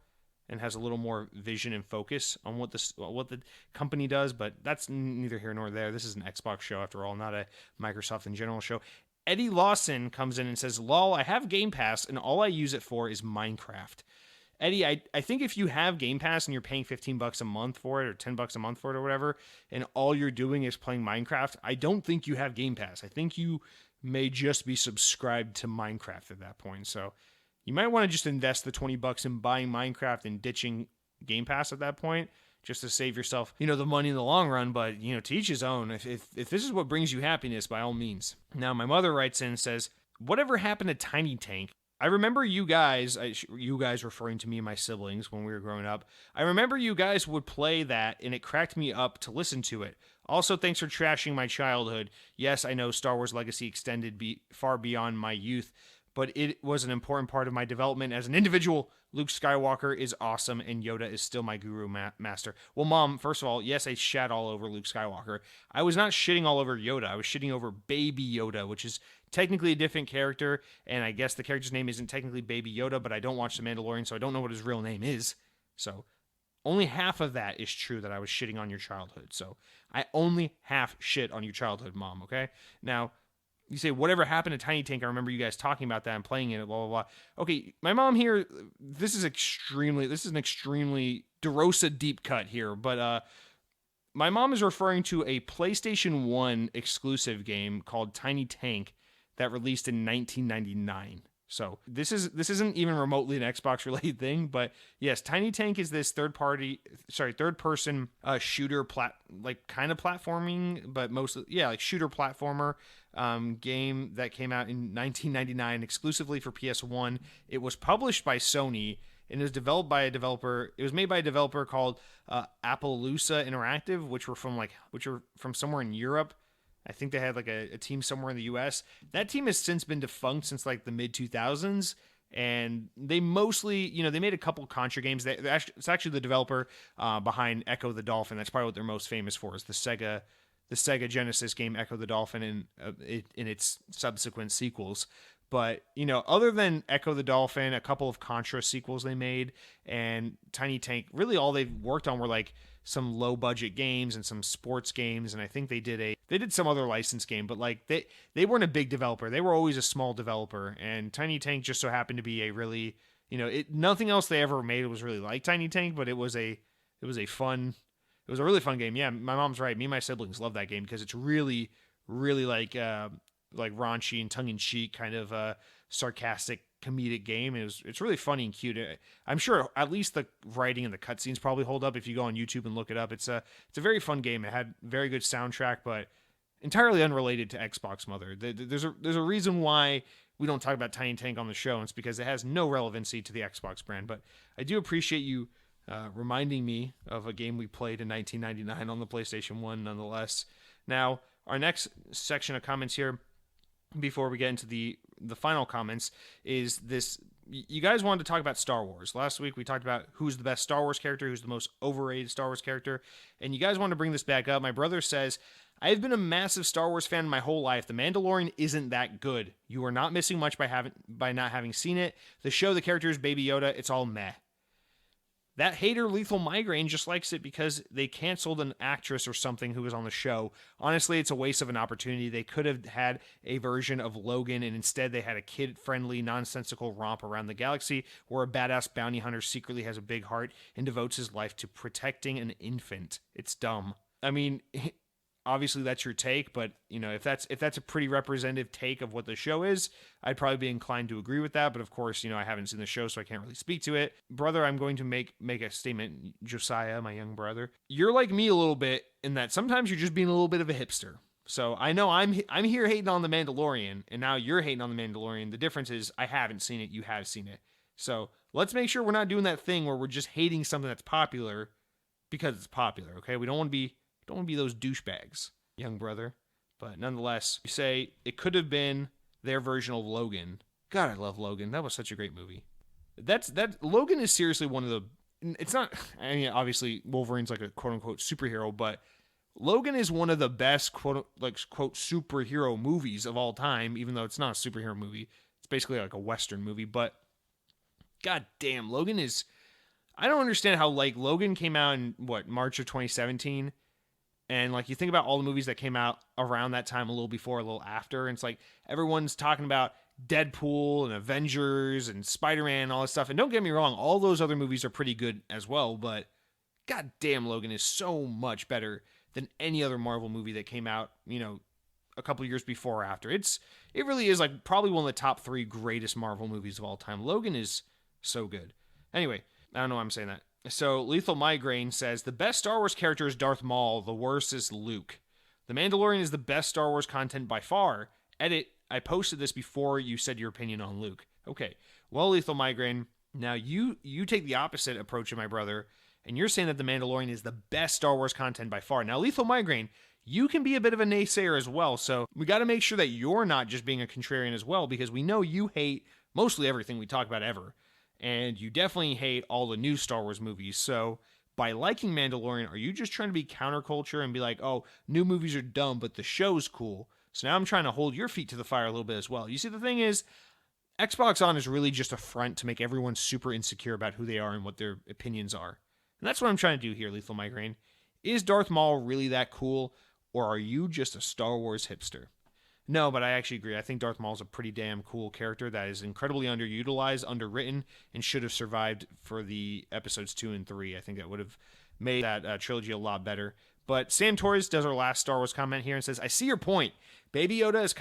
and has a little more vision and focus on what the company does, but that's neither here nor there. This is an Xbox show after all, not a Microsoft in general show. Eddie Lawson comes in and says, lol, I have Game Pass and all I use it for is Minecraft. Eddie, I think if you have Game Pass and you're paying $15 a month for it or $10 a month for it or whatever, and all you're doing is playing Minecraft, I don't think you have Game Pass. I think you may just be subscribed to Minecraft at that point. So you might want to just invest the $20 in buying Minecraft and ditching Game Pass at that point, just to save yourself, the money in the long run. But, to each his own. If this is what brings you happiness, by all means. Now, my mother writes in and says, whatever happened to Tiny Tank? I remember you guys referring to me and my siblings when we were growing up. I remember you guys would play that, and it cracked me up to listen to it. Also, thanks for trashing my childhood. Yes, I know Star Wars Legacy extended far beyond my youth, but it was an important part of my development as an individual. Luke Skywalker is awesome, and Yoda is still my guru master. Well, Mom, first of all, yes, I shat all over Luke Skywalker. I was not shitting all over Yoda. I was shitting over Baby Yoda, which is technically a different character, and I guess the character's name isn't technically Baby Yoda, but I don't watch The Mandalorian, so I don't know what his real name is. So only half of that is true that I was shitting on your childhood. So I only half shit on your childhood, Mom, okay? Now, you say, whatever happened to Tiny Tank? I remember you guys talking about that and playing it, blah, blah, blah. Okay, my mom here, this is an extremely DeRosa deep cut here, but my mom is referring to a PlayStation 1 exclusive game called Tiny Tank that released in 1999. So this isn't even remotely an Xbox related thing, but yes, Tiny Tank is this third person shooter kind of platforming, but mostly like shooter platformer game that came out in 1999 exclusively for PS1. It was published by Sony and it was developed by a developer. It was made by a developer called Appaloosa Interactive, which were from somewhere in Europe. I think they had like a team somewhere in the US. That team has since been defunct since like the mid 2000s. And they mostly, they made a couple Contra games. It's actually the developer behind Echo the Dolphin. That's probably what they're most famous for, is the Sega Genesis game Echo the Dolphin in its subsequent sequels. But, other than Echo the Dolphin, a couple of Contra sequels they made, and Tiny Tank, really all they've worked on were like some low budget games and some sports games, and I think they did some other licensed game, but like they weren't a big developer. They were always a small developer, and Tiny Tank just so happened to be a really, nothing else they ever made was really like Tiny Tank, but it was a really fun game. Yeah, my mom's right. Me and my siblings love that game because it's really, really like raunchy and tongue-in-cheek kind of sarcastic comedic game. It's really funny and cute. I'm sure at least the writing and the cutscenes probably hold up if you go on YouTube and look it up. It's a very fun game. It had very good soundtrack, but entirely unrelated to Xbox Mother. There's a reason why we don't talk about Tiny Tank on the show, and it's because it has no relevancy to the Xbox brand. But I do appreciate you reminding me of a game we played in 1999 on the PlayStation 1 nonetheless. Now, our next section of comments here, before we get into the final comments, is this. You guys wanted to talk about Star Wars. Last week we talked about who's the best Star Wars character, who's the most overrated Star Wars character, and you guys wanted to bring this back up. My brother says, I've been a massive Star Wars fan my whole life. The Mandalorian isn't that good. You are not missing much by not having seen it. The show, the characters, Baby Yoda, it's all meh. That hater Lethal Migraine just likes it because they canceled an actress or something who was on the show. Honestly, it's a waste of an opportunity. They could have had a version of Logan, and instead they had a kid-friendly, nonsensical romp around the galaxy where a badass bounty hunter secretly has a big heart and devotes his life to protecting an infant. It's dumb. I mean, obviously that's your take, but if that's a pretty representative take of what the show is, I'd probably be inclined to agree with that. But of course, I haven't seen the show, so I can't really speak to it. Brother, I'm going to make a statement. Josiah, my young brother, you're like me a little bit in that sometimes you're just being a little bit of a hipster. So I know I'm here hating on The Mandalorian, and now you're hating on The Mandalorian. The difference is I haven't seen it, you have seen it. So let's make sure we're not doing that thing where we're just hating something that's popular because it's popular, okay? We don't want to be those douchebags, young brother. But nonetheless, you say it could have been their version of Logan. God, I love Logan. That was such a great movie. Logan is seriously one of the... It's not... I mean, obviously, Wolverine's like a quote-unquote superhero, but Logan is one of the best quote superhero movies of all time, even though it's not a superhero movie. It's basically like a Western movie, but god damn, Logan is... I don't understand how, Logan came out in, March of 2017, and, you think about all the movies that came out around that time, a little before, a little after, and it's everyone's talking about Deadpool and Avengers and Spider-Man and all this stuff, and don't get me wrong, all those other movies are pretty good as well, but god damn, Logan is so much better than any other Marvel movie that came out, a couple years before or after. It really is, probably one of the top 3 greatest Marvel movies of all time. Logan is so good. Anyway, I don't know why I'm saying that. So, Lethal Migraine says, the best Star Wars character is Darth Maul, the worst is Luke. The Mandalorian is the best Star Wars content by far. Edit, I posted this before you said your opinion on Luke. Okay, well, Lethal Migraine, now you take the opposite approach of my brother, and you're saying that The Mandalorian is the best Star Wars content by far. Now, Lethal Migraine, you can be a bit of a naysayer as well, so we got to make sure that you're not just being a contrarian as well, because we know you hate mostly everything we talk about ever. And you definitely hate all the new Star Wars movies. So by liking Mandalorian, are you just trying to be counterculture and be like, oh, new movies are dumb, but the show's cool? So now I'm trying to hold your feet to the fire a little bit as well. You see, the thing is, Xbox On is really just a front to make everyone super insecure about who they are and what their opinions are. And that's what I'm trying to do here, Lethal Migraine. Is Darth Maul really that cool, or are you just a Star Wars hipster? No, but I actually agree. I think Darth Maul is a pretty damn cool character that is incredibly underutilized, underwritten, and should have survived for the episodes 2 and 3. I think that would have made that trilogy a lot better. But Sam Torres does our last Star Wars comment here and says, I see your point. Baby Yoda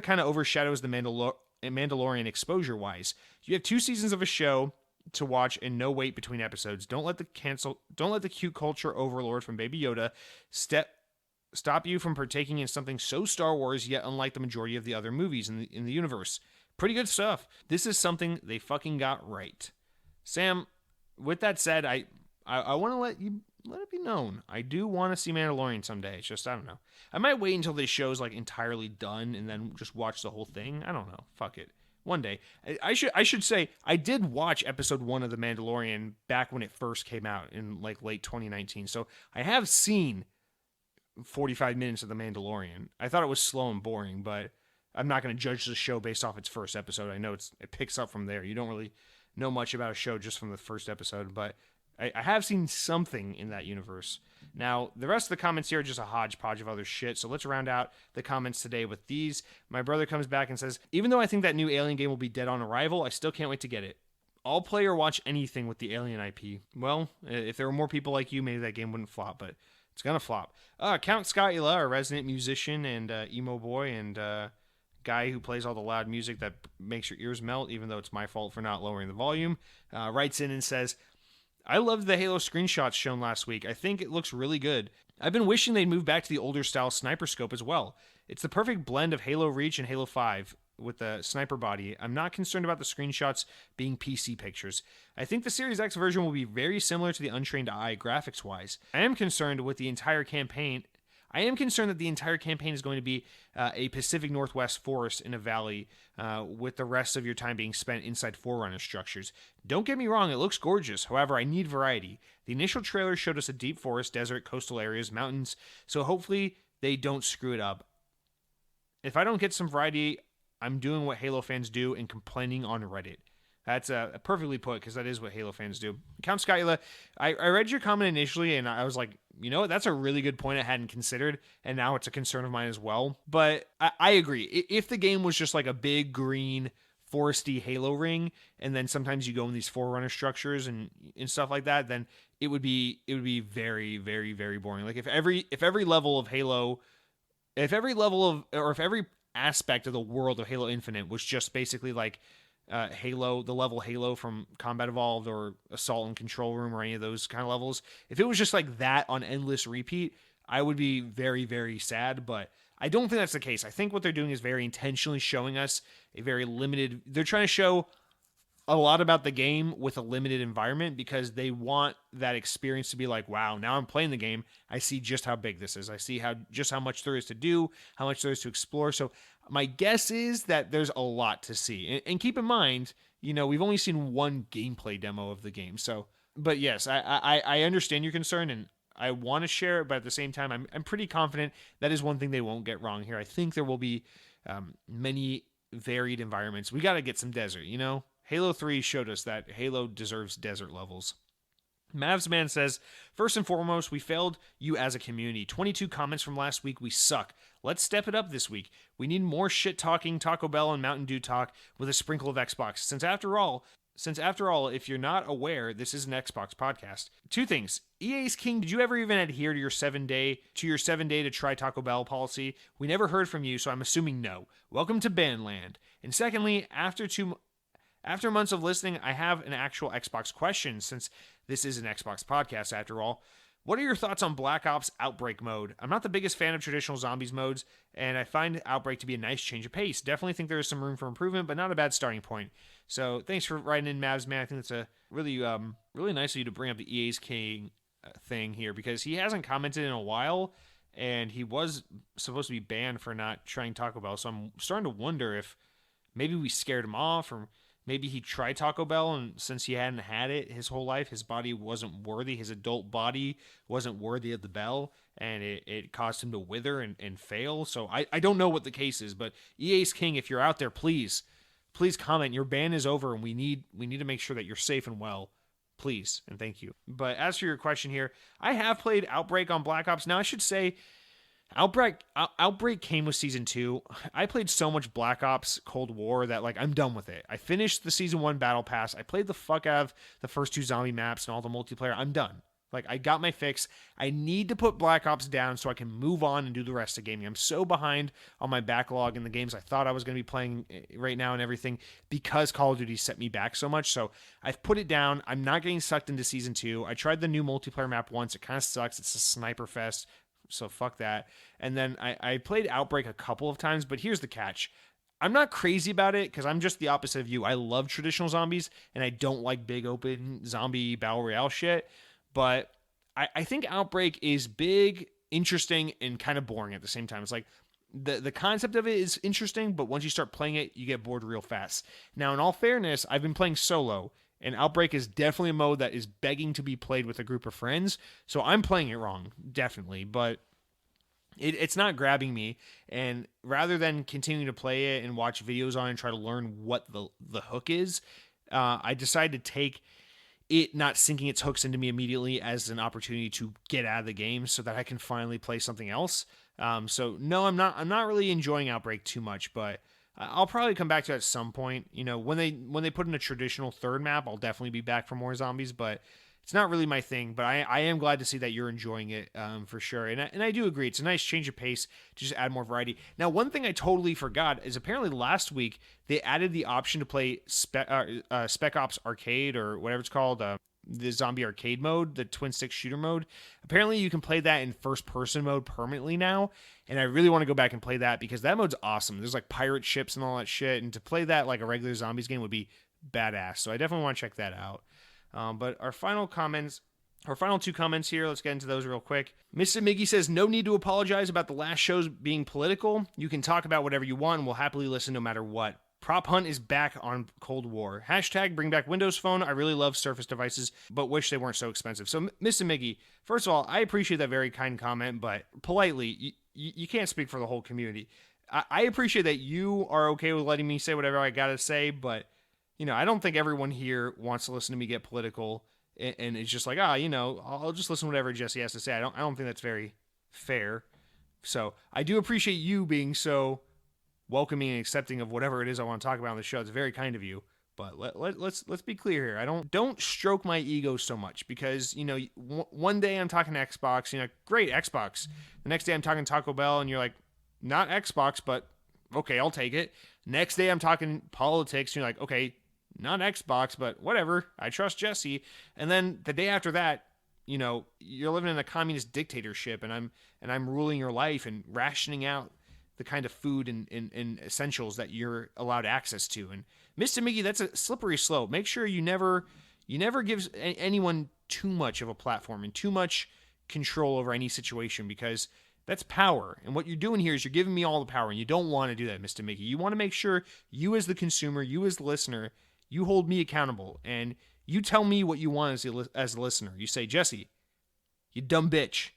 kind of overshadows the Mandalorian exposure-wise. You have 2 seasons of a show to watch and no wait between episodes. Don't let the cute culture overlord from Baby Yoda stop you from partaking in something so Star Wars, yet unlike the majority of the other movies in the universe. Pretty good stuff. This is something they fucking got right. Sam, with that said, I want to let it be known. I do want to see Mandalorian someday. It's just, I don't know. I might wait until this show's entirely done and then just watch the whole thing. I don't know. Fuck it. One day. I should say, I did watch episode 1 of The Mandalorian back when it first came out in late 2019. So I have seen 45 minutes of The Mandalorian. I thought it was slow and boring, but I'm not going to judge the show based off its first episode. I know it picks up from there. You don't really know much about a show just from the first episode, but I have seen something in that universe. Now, the rest of the comments here are just a hodgepodge of other shit, so let's round out the comments today with these. My brother comes back and says, even though I think that new Alien game will be dead on arrival, I still can't wait to get it. I'll play or watch anything with the Alien IP. Well, if there were more people like you, maybe that game wouldn't flop, but it's going to flop. Count Skyla, our resident musician and emo boy and guy who plays all the loud music that makes your ears melt, even though it's my fault for not lowering the volume, writes in and says, I loved the Halo screenshots shown last week. I think it looks really good. I've been wishing they'd move back to the older style sniper scope as well. It's the perfect blend of Halo Reach and Halo 5. the sniper body. I'm not concerned about the screenshots being PC pictures. I think the Series X version will be very similar to the untrained eye graphics wise. I am concerned with the entire campaign. I am concerned that the entire campaign is going to be a Pacific Northwest forest in a valley, with the rest of your time being spent inside Forerunner structures. Don't get me wrong, it looks gorgeous. However, I need variety. The initial trailer showed us a deep forest, desert, coastal areas, mountains, so hopefully they don't screw it up. If I don't get some variety, I'm doing what Halo fans do and complaining on Reddit. That's perfectly put, because that is what Halo fans do. Count Skyla, I read your comment initially, and I was like, you know what? That's a really good point I hadn't considered, and now it's a concern of mine as well. But I agree. If the game was just like a big green foresty Halo ring, and then sometimes you go in these Forerunner structures and stuff like that, then it would be very, very, very boring. Like if every level of Halo, if every aspect of the world of Halo Infinite was just basically like Halo, the level Halo from Combat Evolved or Assault and Control Room or any of those kind of levels, if it was just like that on endless repeat, I would be very, very sad. But I don't think that's the case. I think what they're doing is very intentionally showing us a very limited, they're trying to show a lot about the game with a limited environment, because they want that experience to be like, wow, now I'm playing the game, I see just how big this is. I see just how much there is to do, how much there is to explore. So my guess is that there's a lot to see. And keep in mind, we've only seen one gameplay demo of the game. So, but yes, I understand your concern, and I want to share it, but at the same time, I'm pretty confident that is one thing they won't get wrong here. I think there will be many varied environments. We got to get some desert, Halo 3 showed us that Halo deserves desert levels. Mavsman says, first and foremost, we failed you as a community. 22 comments from last week. We suck. Let's step it up this week. We need more shit-talking Taco Bell and Mountain Dew talk with a sprinkle of Xbox. Since after all, if you're not aware, this is an Xbox podcast. Two things. EA's King, did you ever even adhere to your 7-day to try Taco Bell policy? We never heard from you, so I'm assuming no. Welcome to Banland. And secondly, after months of listening, I have an actual Xbox question, since this is an Xbox podcast after all. What are your thoughts on Black Ops Outbreak mode? I'm not the biggest fan of traditional zombies modes, and I find Outbreak to be a nice change of pace. Definitely think there is some room for improvement, but not a bad starting point. So thanks for writing in, Mavs, man. I think it's a really nice of you to bring up the EA's King thing here, because he hasn't commented in a while, and he was supposed to be banned for not trying Taco Bell. So I'm starting to wonder if maybe we scared him off, or maybe he tried Taco Bell, and since he hadn't had it his whole life, his body wasn't worthy. His adult body wasn't worthy of the bell, and it caused him to wither and fail. So I don't know what the case is, but EA's King, if you're out there, please comment. Your ban is over, and we need to make sure that you're safe and well. Please, and thank you. But as for your question here, I have played Outbreak on Black Ops. Now, I should say, Outbreak came with Season 2. I played so much Black Ops Cold War that, I'm done with it. I finished the Season 1 Battle Pass. I played the fuck out of the first 2 zombie maps and all the multiplayer. I'm done. I got my fix. I need to put Black Ops down so I can move on and do the rest of gaming. I'm so behind on my backlog in the games I thought I was going to be playing right now and everything, because Call of Duty set me back so much. So I've put it down. I'm not getting sucked into Season 2. I tried the new multiplayer map once. It kind of sucks. It's a sniper fest. So fuck that. And then I played Outbreak a couple of times, but here's the catch. I'm not crazy about it, because I'm just the opposite of you. I love traditional zombies, and I don't like big open zombie battle royale shit. But I think Outbreak is big, interesting, and kind of boring at the same time. It's like the concept of it is interesting, but once you start playing it, you get bored real fast. Now, in all fairness, I've been playing solo, and Outbreak is definitely a mode that is begging to be played with a group of friends. So I'm playing it wrong, definitely. But it's not grabbing me. And rather than continuing to play it and watch videos on it and try to learn what the hook is, I decided to take it not sinking its hooks into me immediately as an opportunity to get out of the game so that I can finally play something else. So no, I'm not really enjoying Outbreak too much, but I'll probably come back to it at some point. When they put in a traditional third map, I'll definitely be back for more zombies, but it's not really my thing. But I am glad to see that you're enjoying it, for sure. And I do agree. It's a nice change of pace to just add more variety. Now, one thing I totally forgot is apparently last week they added the option to play Spec Ops Arcade, or whatever it's called, the zombie arcade mode, the twin stick shooter mode. Apparently you can play that in first person mode permanently now, and I really want to go back and play that because that mode's awesome. There's like pirate ships and all that shit, and to play that like a regular zombies game would be badass. So I definitely want to check that out. But our final two comments here, let's get into those real quick. Mr. Miggy says, no need to apologize about the last shows being political. You can talk about whatever you want and we'll happily listen no matter what. Prop Hunt is back on Cold War. Hashtag bring back Windows Phone. I really love Surface devices, but wish they weren't so expensive. So, Mr. Miggy, first of all, I appreciate that very kind comment, but politely, you can't speak for the whole community. I appreciate that you are okay with letting me say whatever I gotta say, but, I don't think everyone here wants to listen to me get political, and it's just like, I'll just listen to whatever Jesse has to say. I don't think that's very fair. So, I do appreciate you being so welcoming and accepting of whatever it is I want to talk about on the show. It's very kind of you, but let's be clear here. Don't stroke my ego so much because one day I'm talking Xbox, great Xbox. The next day I'm talking Taco Bell, and you're like, not Xbox, but okay, I'll take it. Next day I'm talking politics, and you're like, okay, not Xbox, but whatever. I trust Jesse. And then the day after that, you're living in a communist dictatorship, and I'm ruling your life and rationing out the kind of food and essentials that you're allowed access to. And Mr. Miggy, that's a slippery slope. Make sure you never give anyone too much of a platform and too much control over any situation, because that's power. And what you're doing here is you're giving me all the power, and you don't want to do that, Mr. Miggy. You want to make sure you as the consumer, you as the listener, you hold me accountable, and you tell me what you want as a listener. You say, Jesse, you dumb bitch,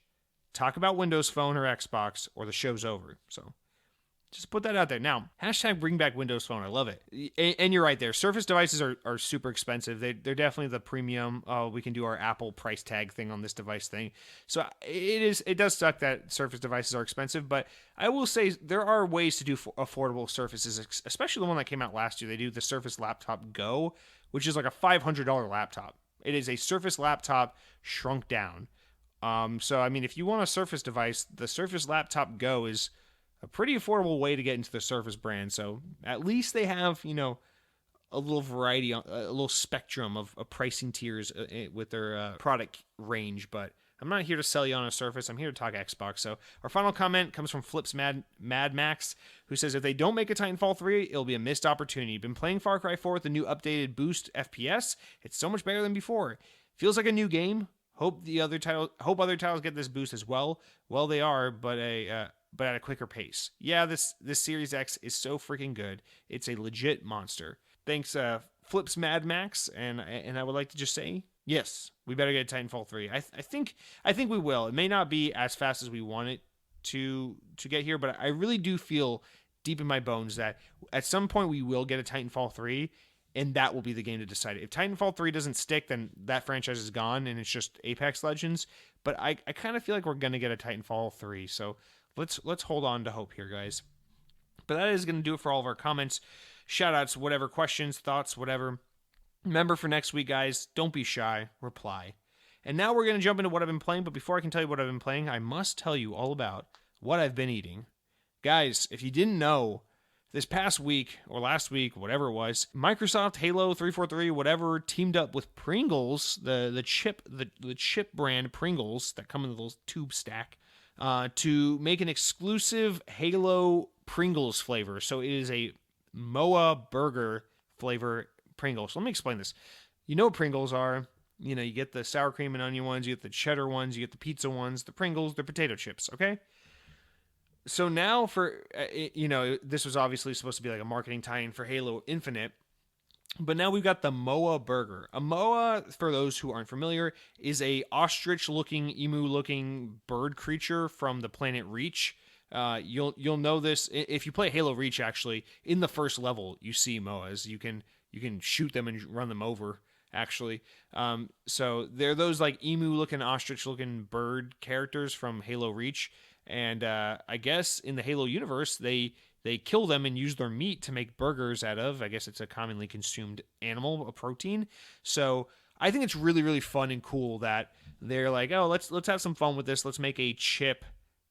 talk about Windows Phone or Xbox or the show's over. So just put that out there. Now, hashtag bring back Windows Phone. I love it. And you're right there. Surface devices are super expensive. They're definitely the premium. We can do our Apple price tag thing on this device thing. So it does suck that Surface devices are expensive, but I will say there are ways to do affordable Surfaces, especially the one that came out last year. They do the Surface Laptop Go, which is like a $500 laptop. It is a Surface laptop shrunk down. So, I mean, if you want a Surface device, the Surface Laptop Go is a pretty affordable way to get into the Surface brand. So at least they have, a little variety, a little spectrum of pricing tiers with their product range. But I'm not here to sell you on a Surface. I'm here to talk Xbox. So our final comment comes from Flips Mad Max, who says, if they don't make a Titanfall 3, it'll be a missed opportunity. Been playing Far Cry 4 with the new updated boost FPS. It's so much better than before. Feels like a new game. Hope other titles get this boost as well. Well, they are, but at a quicker pace. Yeah, this Series X is so freaking good. It's a legit monster. Thanks, Flips Mad Max, and I would like to just say, yes, we better get Titanfall 3. I think we will. It may not be as fast as we want it to get here, but I really do feel deep in my bones that at some point we will get a Titanfall 3, and that will be the game to decide it. If Titanfall 3 doesn't stick, then that franchise is gone, and it's just Apex Legends. But I kind of feel like we're going to get a Titanfall 3, so let's hold on to hope here, guys. But that is going to do it for all of our comments, shout-outs, whatever, questions, thoughts, whatever. Remember, for next week, guys, don't be shy, reply. And now we're going to jump into what I've been playing, but before I can tell you what I've been playing, I must tell you all about what I've been eating. Guys, if you didn't know, this past week, or last week, whatever it was, Microsoft, Halo 343, whatever, teamed up with Pringles, the chip brand Pringles that come in the little tube stack, to make an exclusive Halo Pringles flavor. So it is a MOA burger flavor Pringles. So let me explain this. You know what Pringles are. You get the sour cream and onion ones, you get the cheddar ones, you get the pizza ones, the Pringles, they're potato chips, okay? So now this was obviously supposed to be like a marketing tie-in for Halo Infinite, but now we've got the MOA burger. A MOA, for those who aren't familiar, is a ostrich-looking, emu-looking bird creature from the planet Reach. You'll know this if you play Halo Reach. Actually, in the first level, you see MOAs. You can shoot them and run them over. Actually, so they're those like emu-looking, ostrich-looking bird characters from Halo Reach. And I guess in the Halo universe, they kill them and use their meat to make burgers out of. I guess it's a commonly consumed animal, a protein. So I think it's really, really fun and cool that they're like, oh, let's have some fun with this. Let's make a chip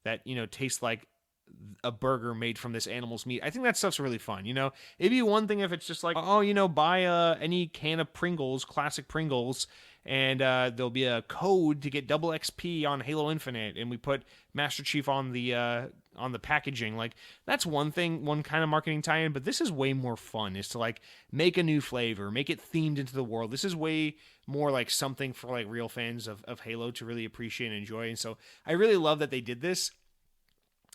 that tastes like a burger made from this animal's meat. I think that stuff's really fun. It'd be one thing if it's just like, oh, buy any can of Pringles, classic Pringles, and there'll be a code to get double XP on Halo Infinite, and we put Master Chief on the packaging. Like, that's one thing, one kind of marketing tie-in, but this is way more fun, is to like make a new flavor, make it themed into the world. This is way more like something for like real fans of Halo to really appreciate and enjoy. And so I really love that they did this.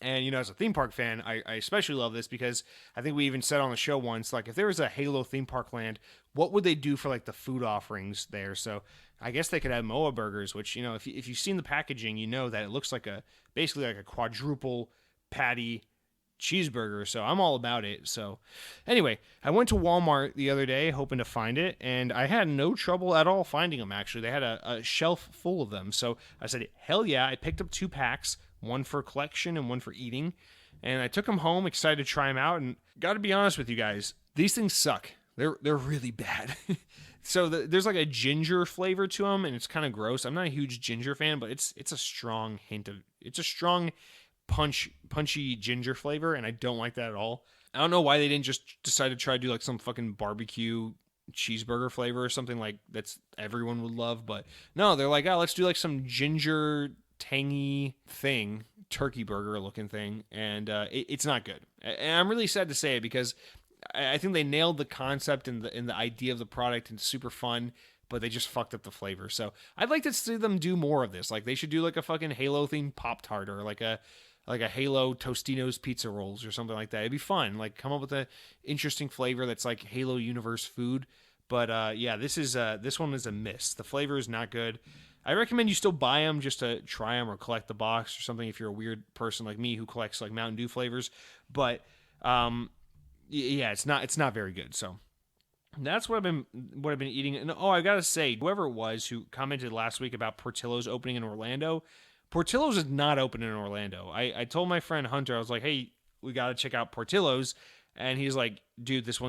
And, as a theme park fan, I especially love this because I think we even said on the show once, like, if there was a Halo theme park land, what would they do for, like, the food offerings there? So I guess they could have MOA burgers, which, if you've seen the packaging, you know that it looks like basically like a quadruple patty cheeseburger. So I'm all about it. So anyway, I went to Walmart the other day hoping to find it, and I had no trouble at all finding them, actually. They had a shelf full of them. So I said, hell yeah, I picked up 2 packs. One for collection and one for eating. And I took them home, excited to try them out. And got to be honest with you guys, these things suck. They're really bad. So there's like a ginger flavor to them, and it's kind of gross. I'm not a huge ginger fan, but it's a strong it's a strong punchy ginger flavor, and I don't like that at all. I don't know why they didn't just decide to try to do like some fucking barbecue cheeseburger flavor or something like that's everyone would love. But no, they're like, oh, let's do like some ginger tangy thing, turkey burger looking thing, and it's not good. And I'm really sad to say it because I think they nailed the concept and the idea of the product, and it's super fun, but they just fucked up the flavor. So I'd like to see them do more of this. Like, they should do like a fucking Halo themed Pop-Tart, or like a Halo Tostinos pizza rolls or something like that. It'd be fun. Like, come up with an interesting flavor that's like Halo universe food. But yeah, this one is a miss. The flavor is not good. I recommend you still buy them just to try them or collect the box or something if you're a weird person like me who collects like Mountain Dew flavors. But yeah, it's not very good. So that's what I've been eating. And I gotta say, whoever it was who commented last week about Portillo's opening in Orlando, Portillo's is not open in Orlando. I told my friend Hunter, I was like, hey, we gotta check out Portillo's, and he's like, dude, this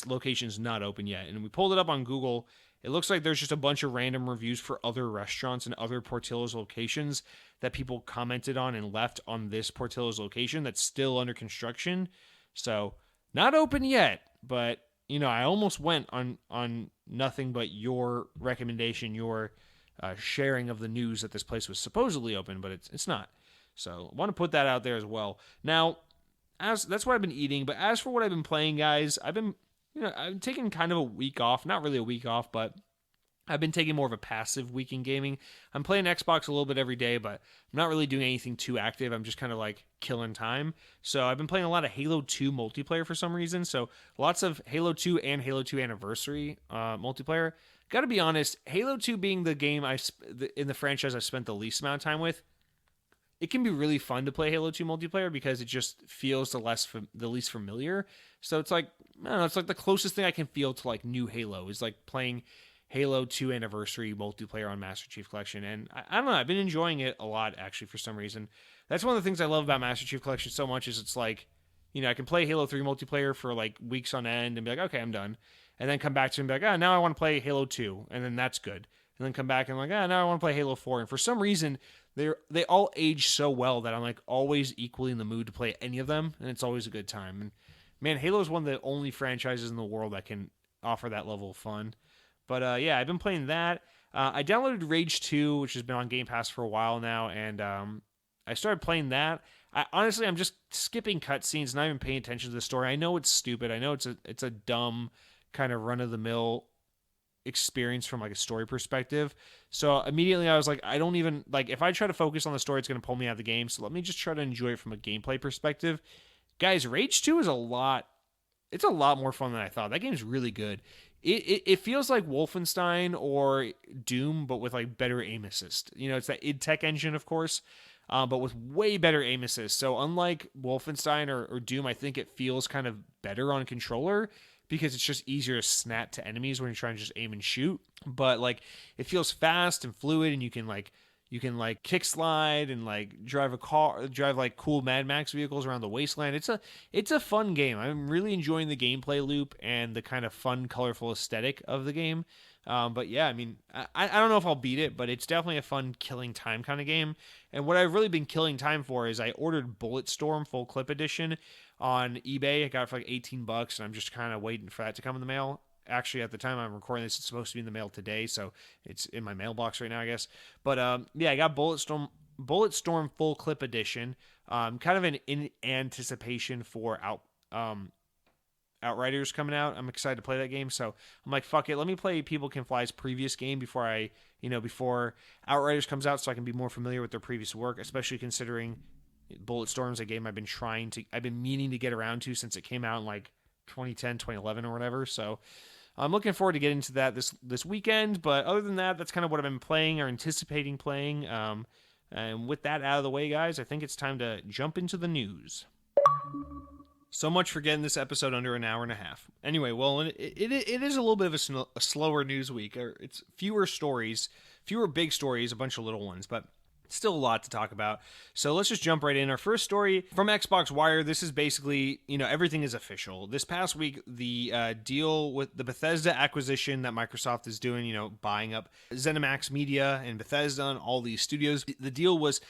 location's not open yet. And we pulled it up on Google. It looks like there's just a bunch of random reviews for other restaurants and other Portillo's locations that people commented on and left on this Portillo's location that's still under construction. So not open yet, but I almost went on nothing but your recommendation, your sharing of the news that this place was supposedly open, but it's not. So I want to put that out there as well. Now, that's what I've been eating, but as for what I've been playing, guys, I've been taking kind of a week off. Not really a week off, but I've been taking more of a passive week in gaming. I'm playing Xbox a little bit every day, but I'm not really doing anything too active. I'm just kind of like killing time. So I've been playing a lot of Halo 2 multiplayer for some reason. So lots of Halo 2 and Halo 2 Anniversary multiplayer. Got to be honest, Halo 2 being the game in the franchise I spent the least amount of time with, it can be really fun to play Halo 2 multiplayer because it just feels the least familiar. So it's like, I don't know, it's like the closest thing I can feel to like new Halo is like playing Halo 2 Anniversary multiplayer on Master Chief Collection. And I don't know, I've been enjoying it a lot actually for some reason. That's one of the things I love about Master Chief Collection so much is it's like, I can play Halo 3 multiplayer for like weeks on end and be like, okay, I'm done. And then come back to it and be like, now I want to play Halo 2. And then that's good. And then come back and I'm like, now I want to play Halo 4. And for some reason, they all age so well that I'm like always equally in the mood to play any of them, and it's always a good time. And man, Halo is one of the only franchises in the world that can offer that level of fun. But yeah, I've been playing that. I downloaded Rage 2, which has been on Game Pass for a while now, and I started playing that. Honestly, I'm just skipping cutscenes, not even paying attention to the story. I know it's stupid. I know it's a dumb kind of run-of-the-mill experience from like a story perspective. So immediately I was like, I don't even like, if I try to focus on the story, it's going to pull me out of the game. So let me just try to enjoy it from a gameplay perspective. Guys, Rage 2 is a lot more fun than I thought. That game is really good. It feels like Wolfenstein or Doom, but with like better aim assist. It's that id Tech engine, of course, but with way better aim assist. So unlike Wolfenstein or Doom, I think it feels kind of better on controller, because it's just easier to snap to enemies when you're trying to just aim and shoot. But like, it feels fast and fluid, and you can kick slide and like drive like cool Mad Max vehicles around the wasteland. It's a fun game. I'm really enjoying the gameplay loop and the kind of fun, colorful aesthetic of the game. But yeah, I mean, I don't know if I'll beat it, but it's definitely a fun killing time kind of game. And what I've really been killing time for is I ordered Bulletstorm Full Clip Edition on eBay. I got it for like $18, and I'm just kind of waiting for that to come in the mail. Actually, at the time I'm recording this, it's supposed to be in the mail today, so it's in my mailbox right now, I guess. But yeah, I got Bulletstorm Full Clip Edition. Kind of in anticipation for Outriders coming out. I'm excited to play that game, so I'm like, fuck it, let me play People Can Fly's previous game before Outriders comes out, so I can be more familiar with their previous work, especially considering Bulletstorm's a game I've been meaning to get around to since it came out in like 2010, 2011 or whatever. So I'm looking forward to getting to that this weekend. But other than that, that's kind of what I've been playing or anticipating playing. And with that out of the way, guys, I think it's time to jump into the news. So much for getting this episode under an hour and a half. Anyway, well, it is a little bit of a slower news week. It's fewer big stories, a bunch of little ones, but still a lot to talk about. So let's just jump right in. Our first story from Xbox Wire. This is basically, everything is official. This past week, the deal with the Bethesda acquisition that Microsoft is doing, buying up ZeniMax Media and Bethesda and all these studios. The deal was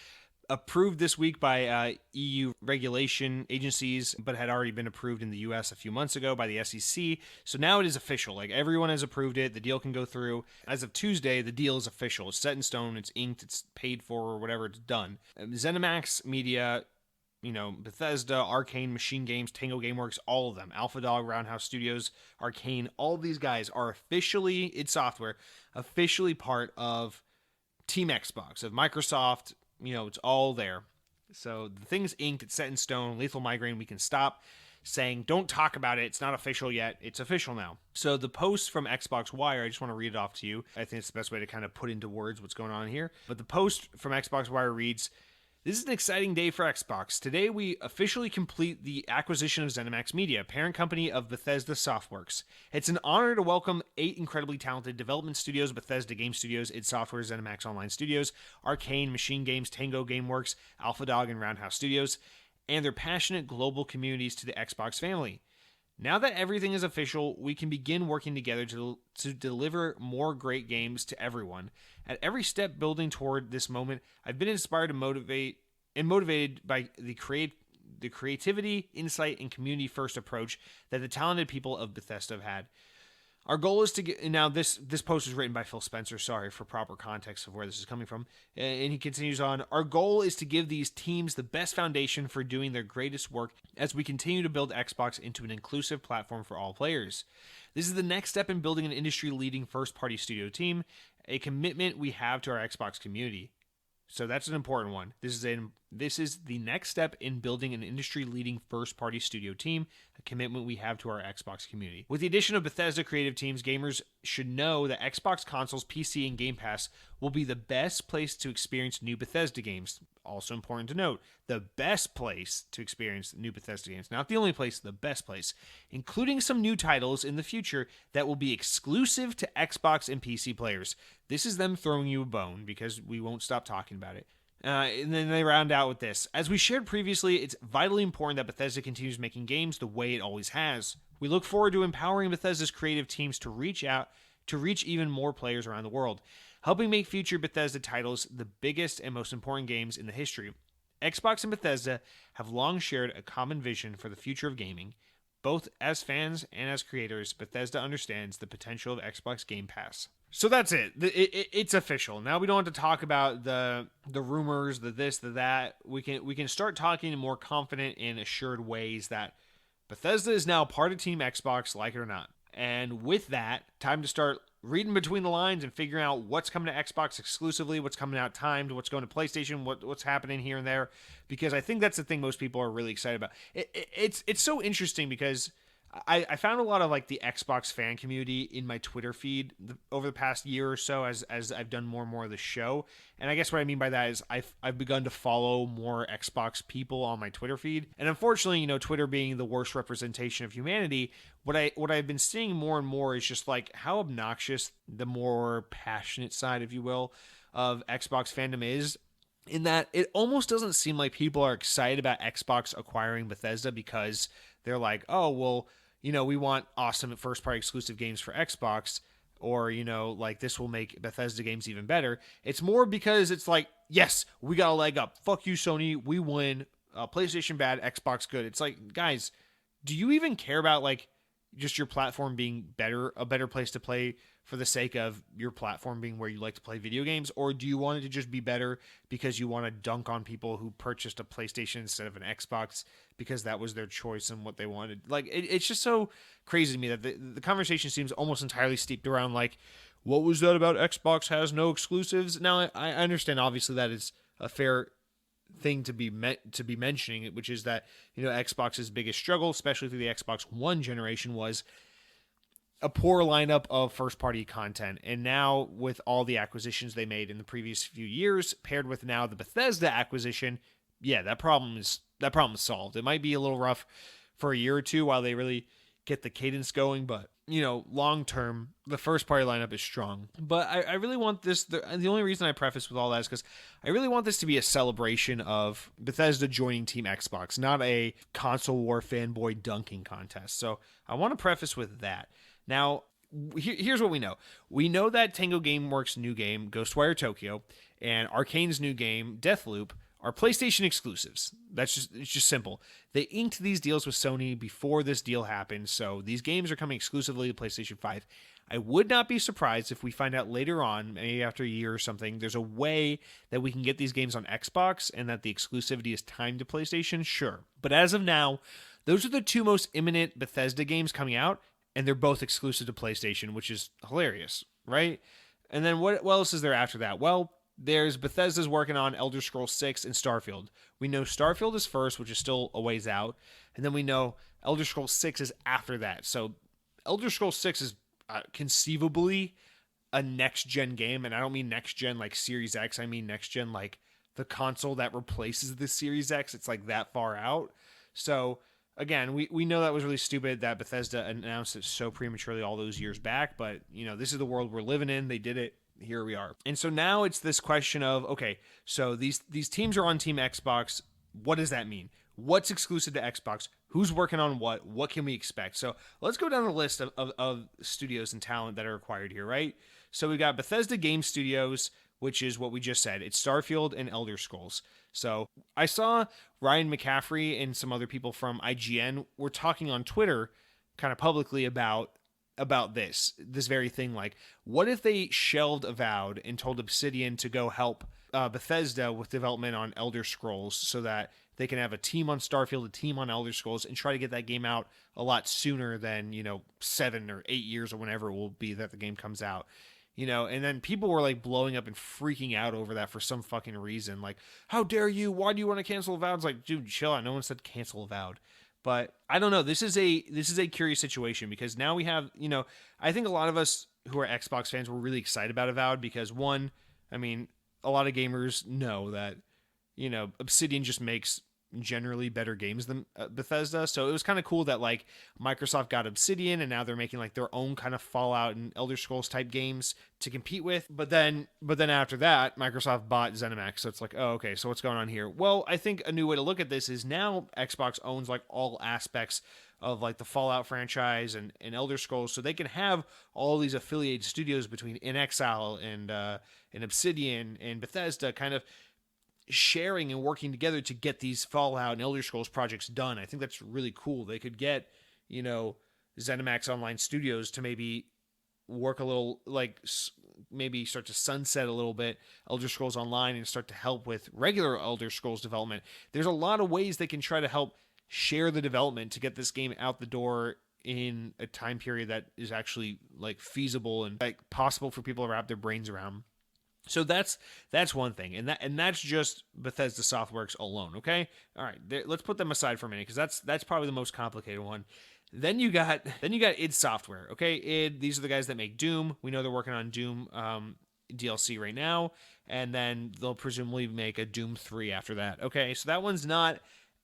approved this week by EU regulation agencies, but had already been approved in the US a few months ago by the SEC. So now it is official. Like, everyone has approved it. The deal can go through. As of Tuesday, the deal is official. It's set in stone. It's inked. It's paid for, or whatever. It's done. ZeniMax Media, Bethesda, Arcane, Machine Games, Tango Gameworks, all of them. Alpha Dog, Roundhouse Studios, Arcane, all these guys are officially, id Software, officially part of Team Xbox, of Microsoft. It's all there. So the thing's inked. It's set in stone. Lethal Migraine, we can stop saying, don't talk about it. It's not official yet. It's official now. So the post from Xbox Wire, I just want to read it off to you. I think it's the best way to kind of put into words what's going on here. But the post from Xbox Wire reads, "This is an exciting day for Xbox. Today we officially complete the acquisition of ZeniMax Media, parent company of Bethesda Softworks. It's an honor to welcome 8 incredibly talented development studios: Bethesda Game Studios, id Software, ZeniMax Online Studios, Arcane, Machine Games, Tango Gameworks, Alpha Dog, and Roundhouse Studios, and their passionate global communities to the Xbox family. Now that everything is official, we can begin working together to deliver more great games to everyone. At every step building toward this moment, I've been inspired and motivated by the creativity, insight, and community-first approach that the talented people of Bethesda have had. Our goal is to get..." Now, this post is written by Phil Spencer. Sorry for proper context of where this is coming from. And he continues on, "Our goal is to give these teams the best foundation for doing their greatest work as we continue to build Xbox into an inclusive platform for all players. This is the next step in building an industry-leading first-party studio team, a commitment we have to our Xbox community." So that's an important one. This is the next step in building an industry-leading first-party studio team, a commitment we have to our Xbox community. With the addition of Bethesda creative teams, gamers should know that Xbox consoles, PC, and Game Pass will be the best place to experience new Bethesda games. Also important to note, the best place to experience new Bethesda games. Not the only place, the best place. Including some new titles in the future that will be exclusive to Xbox and PC players. This is them throwing you a bone because we won't stop talking about it. And then they round out with this. "As we shared previously, it's vitally important that Bethesda continues making games the way it always has. We look forward to empowering Bethesda's creative teams to reach even more players around the world, helping make future Bethesda titles the biggest and most important games in the history. Xbox and Bethesda have long shared a common vision for the future of gaming. Both as fans and as creators, Bethesda understands the potential of Xbox Game Pass." So that's it. It's official. Now we don't have to talk about the rumors, the this, the that. We can start talking in more confident and assured ways that Bethesda is now part of Team Xbox, like it or not. And with that, time to start reading between the lines and figuring out what's coming to Xbox exclusively, what's coming out timed, what's going to PlayStation, what's happening here and there. Because I think that's the thing most people are really excited about. It's so interesting because I found a lot of like the Xbox fan community in my Twitter feed over the past year or so as I've done more and more of the show. And I guess what I mean by that is I've begun to follow more Xbox people on my Twitter feed. And unfortunately, Twitter being the worst representation of humanity, what I've been seeing more and more is just like how obnoxious the more passionate side, if you will, of Xbox fandom is. In that it almost doesn't seem like people are excited about Xbox acquiring Bethesda because they're like, oh, well, we want awesome first-party exclusive games for Xbox. or, like this will make Bethesda games even better. It's more because it's like, yes, we got a leg up. Fuck you, Sony. We win. PlayStation bad, Xbox good. It's like, guys, do you even care about like just your platform being better, a better place to play for the sake of your platform being where you like to play video games? Or do you want it to just be better because you want to dunk on people who purchased a PlayStation instead of an Xbox because that was their choice and what they wanted? Like, it's just so crazy to me that the conversation seems almost entirely steeped around like, what was that about Xbox has no exclusives? Now, I understand obviously that is a fair thing to be mentioning, which is that Xbox's biggest struggle, especially through the Xbox One generation, was a poor lineup of first party content. And now with all the acquisitions they made in the previous few years, paired with now the Bethesda acquisition, yeah, that problem is solved. It might be a little rough for a year or two while they really get the cadence going, but long term, the first party lineup is strong. But I really want this, the only reason I preface with all that is because I really want this to be a celebration of Bethesda joining Team Xbox, not a console war fanboy dunking contest. So I want to preface with that. Now, here's what we know. We know that Tango Gameworks' new game, Ghostwire Tokyo, and Arcane's new game, Deathloop, are PlayStation exclusives. It's just simple. They inked these deals with Sony before this deal happened, so these games are coming exclusively to PlayStation 5. I would not be surprised if we find out later on, maybe after a year or something, there's a way that we can get these games on Xbox and that the exclusivity is timed to PlayStation, sure. But as of now, those are the two most imminent Bethesda games coming out, and they're both exclusive to PlayStation, which is hilarious, right? And then what else is there after that? Well, there's Bethesda's working on Elder Scrolls 6 and Starfield. We know Starfield is first, which is still a ways out. And then we know Elder Scrolls 6 is after that. So Elder Scrolls 6 is conceivably a next-gen game. And I don't mean next-gen like Series X. I mean next-gen like the console that replaces the Series X. It's like that far out. So again, we know that was really stupid that Bethesda announced it so prematurely all those years back. But, this is the world we're living in. They did it. Here we are. And so now it's this question of, okay, so these teams are on Team Xbox. What does that mean? What's exclusive to Xbox? Who's working on what? What can we expect? So let's go down the list of studios and talent that are required here, right? So we got Bethesda Game Studios, which is what we just said. It's Starfield and Elder Scrolls. So I saw Ryan McCaffrey and some other people from IGN were talking on Twitter kind of publicly about this very thing. Like, what if they shelved Avowed and told Obsidian to go help Bethesda with development on Elder Scrolls so that they can have a team on Starfield, a team on Elder Scrolls, and try to get that game out a lot sooner than 7 or 8 years or whenever it will be that the game comes out. And then people were like blowing up and freaking out over that for some fucking reason. Like, how dare you? Why do you want to cancel Avowed? It's like, dude, chill out. No one said cancel Avowed. But I don't know. This is a curious situation because now we have, I think a lot of us who are Xbox fans were really excited about Avowed because one, I mean, a lot of gamers know that, Obsidian just makes generally better games than Bethesda. So it was kind of cool that like Microsoft got Obsidian and now they're making like their own kind of Fallout and Elder Scrolls type games to compete with. But then after that, Microsoft bought ZeniMax. So it's like, oh, okay, so what's going on here? Well, I think a new way to look at this is now Xbox owns like all aspects of like the Fallout franchise and Elder Scrolls, so they can have all these affiliated studios between inXile and Obsidian and Bethesda kind of sharing and working together to get these Fallout and Elder Scrolls projects done. I think that's really cool. They could get, ZeniMax Online Studios to maybe work a little, like maybe start to sunset a little bit Elder Scrolls Online and start to help with regular Elder Scrolls development. There's a lot of ways they can try to help share the development to get this game out the door in a time period that is actually like feasible and like possible for people to wrap their brains around. So that's one thing, and that's just Bethesda Softworks alone. Okay, all right. Let's put them aside for a minute because that's probably the most complicated one. Then you got id Software. Okay, id. These are the guys that make Doom. We know they're working on Doom DLC right now, and then they'll presumably make a Doom 3 after that. Okay, so that one's not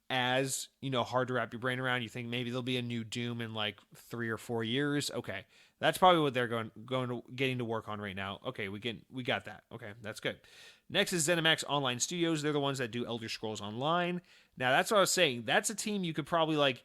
as hard to wrap your brain around. You think maybe there'll be a new Doom in like 3 or 4 years. Okay. That's probably what they're getting to work on right now. Okay, we got that. Okay, that's good. Next is ZeniMax Online Studios. They're the ones that do Elder Scrolls Online. Now, that's what I was saying. That's a team you could probably like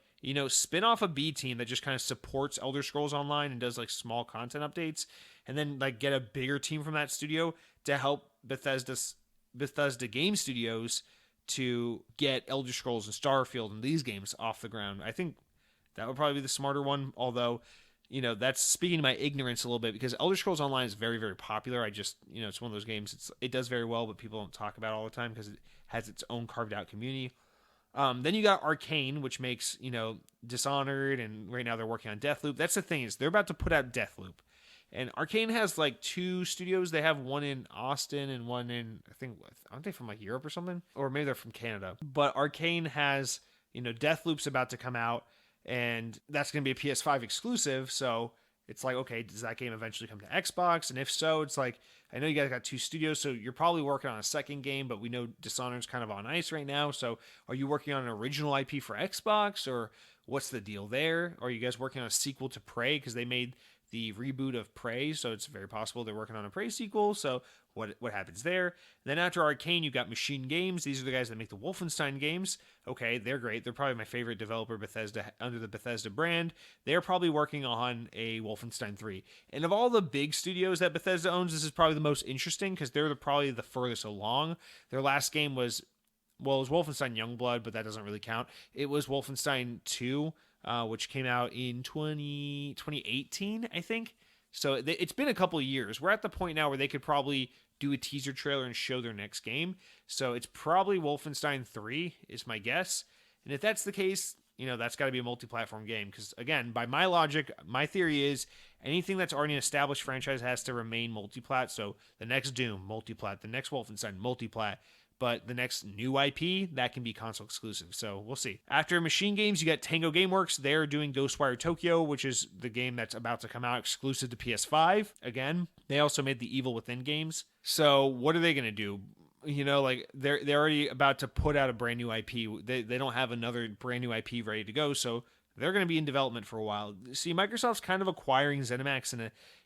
spin off a B team that just kind of supports Elder Scrolls Online and does like small content updates, and then like get a bigger team from that studio to help Bethesda Game Studios to get Elder Scrolls and Starfield and these games off the ground. I think that would probably be the smarter one, although, that's speaking to my ignorance a little bit, because Elder Scrolls Online is very, very popular. I just, it's one of those games, it does very well, but people don't talk about it all the time because it has its own carved out community. Then you got Arcane, which makes, Dishonored, and right now they're working on Deathloop. That's the thing, is they're about to put out Deathloop. And Arcane has like 2 studios. They have one in Austin and one in, I think, aren't they from like Europe or something? Or maybe they're from Canada. But Arcane has, Deathloop's about to come out, and that's going to be a PS5 exclusive. So it's like, okay, does that game eventually come to Xbox? And if so, it's like, I know you guys got 2 studios, so you're probably working on a second game, but we know Dishonored's kind of on ice right now. So are you working on an original IP for Xbox, or what's the deal there? Are you guys working on a sequel to Prey? Because they made the reboot of Prey, so it's very possible they're working on a Prey sequel. So what happens there? Then after Arcane, you've got Machine Games. These are the guys that make the Wolfenstein games. Okay, they're great. They're probably my favorite developer, Bethesda, under the Bethesda brand. They're probably working on a Wolfenstein 3. And of all the big studios that Bethesda owns, this is probably the most interesting because they're probably the furthest along. Their last game was, it was Wolfenstein Youngblood, but that doesn't really count. It was Wolfenstein 2, which came out in 2018, I think. So it's been a couple of years. We're at the point now where they could probably do a teaser trailer and show their next game. So it's probably Wolfenstein 3 is my guess. And if that's the case, that's got to be a multi-platform game. Because, again, by my logic, my theory is anything that's already an established franchise has to remain multi-plat. So the next Doom, multi-plat. The next Wolfenstein, multi-plat. But the next new IP, that can be console exclusive. So we'll see. After Machine Games, you got Tango Gameworks. They're doing Ghostwire Tokyo, which is the game that's about to come out exclusive to PS5. Again, they also made the Evil Within games. So what are they going to do? They're already about to put out a brand new IP. They don't have another brand new IP ready to go. So they're going to be in development for a while. See, Microsoft's kind of acquiring ZeniMax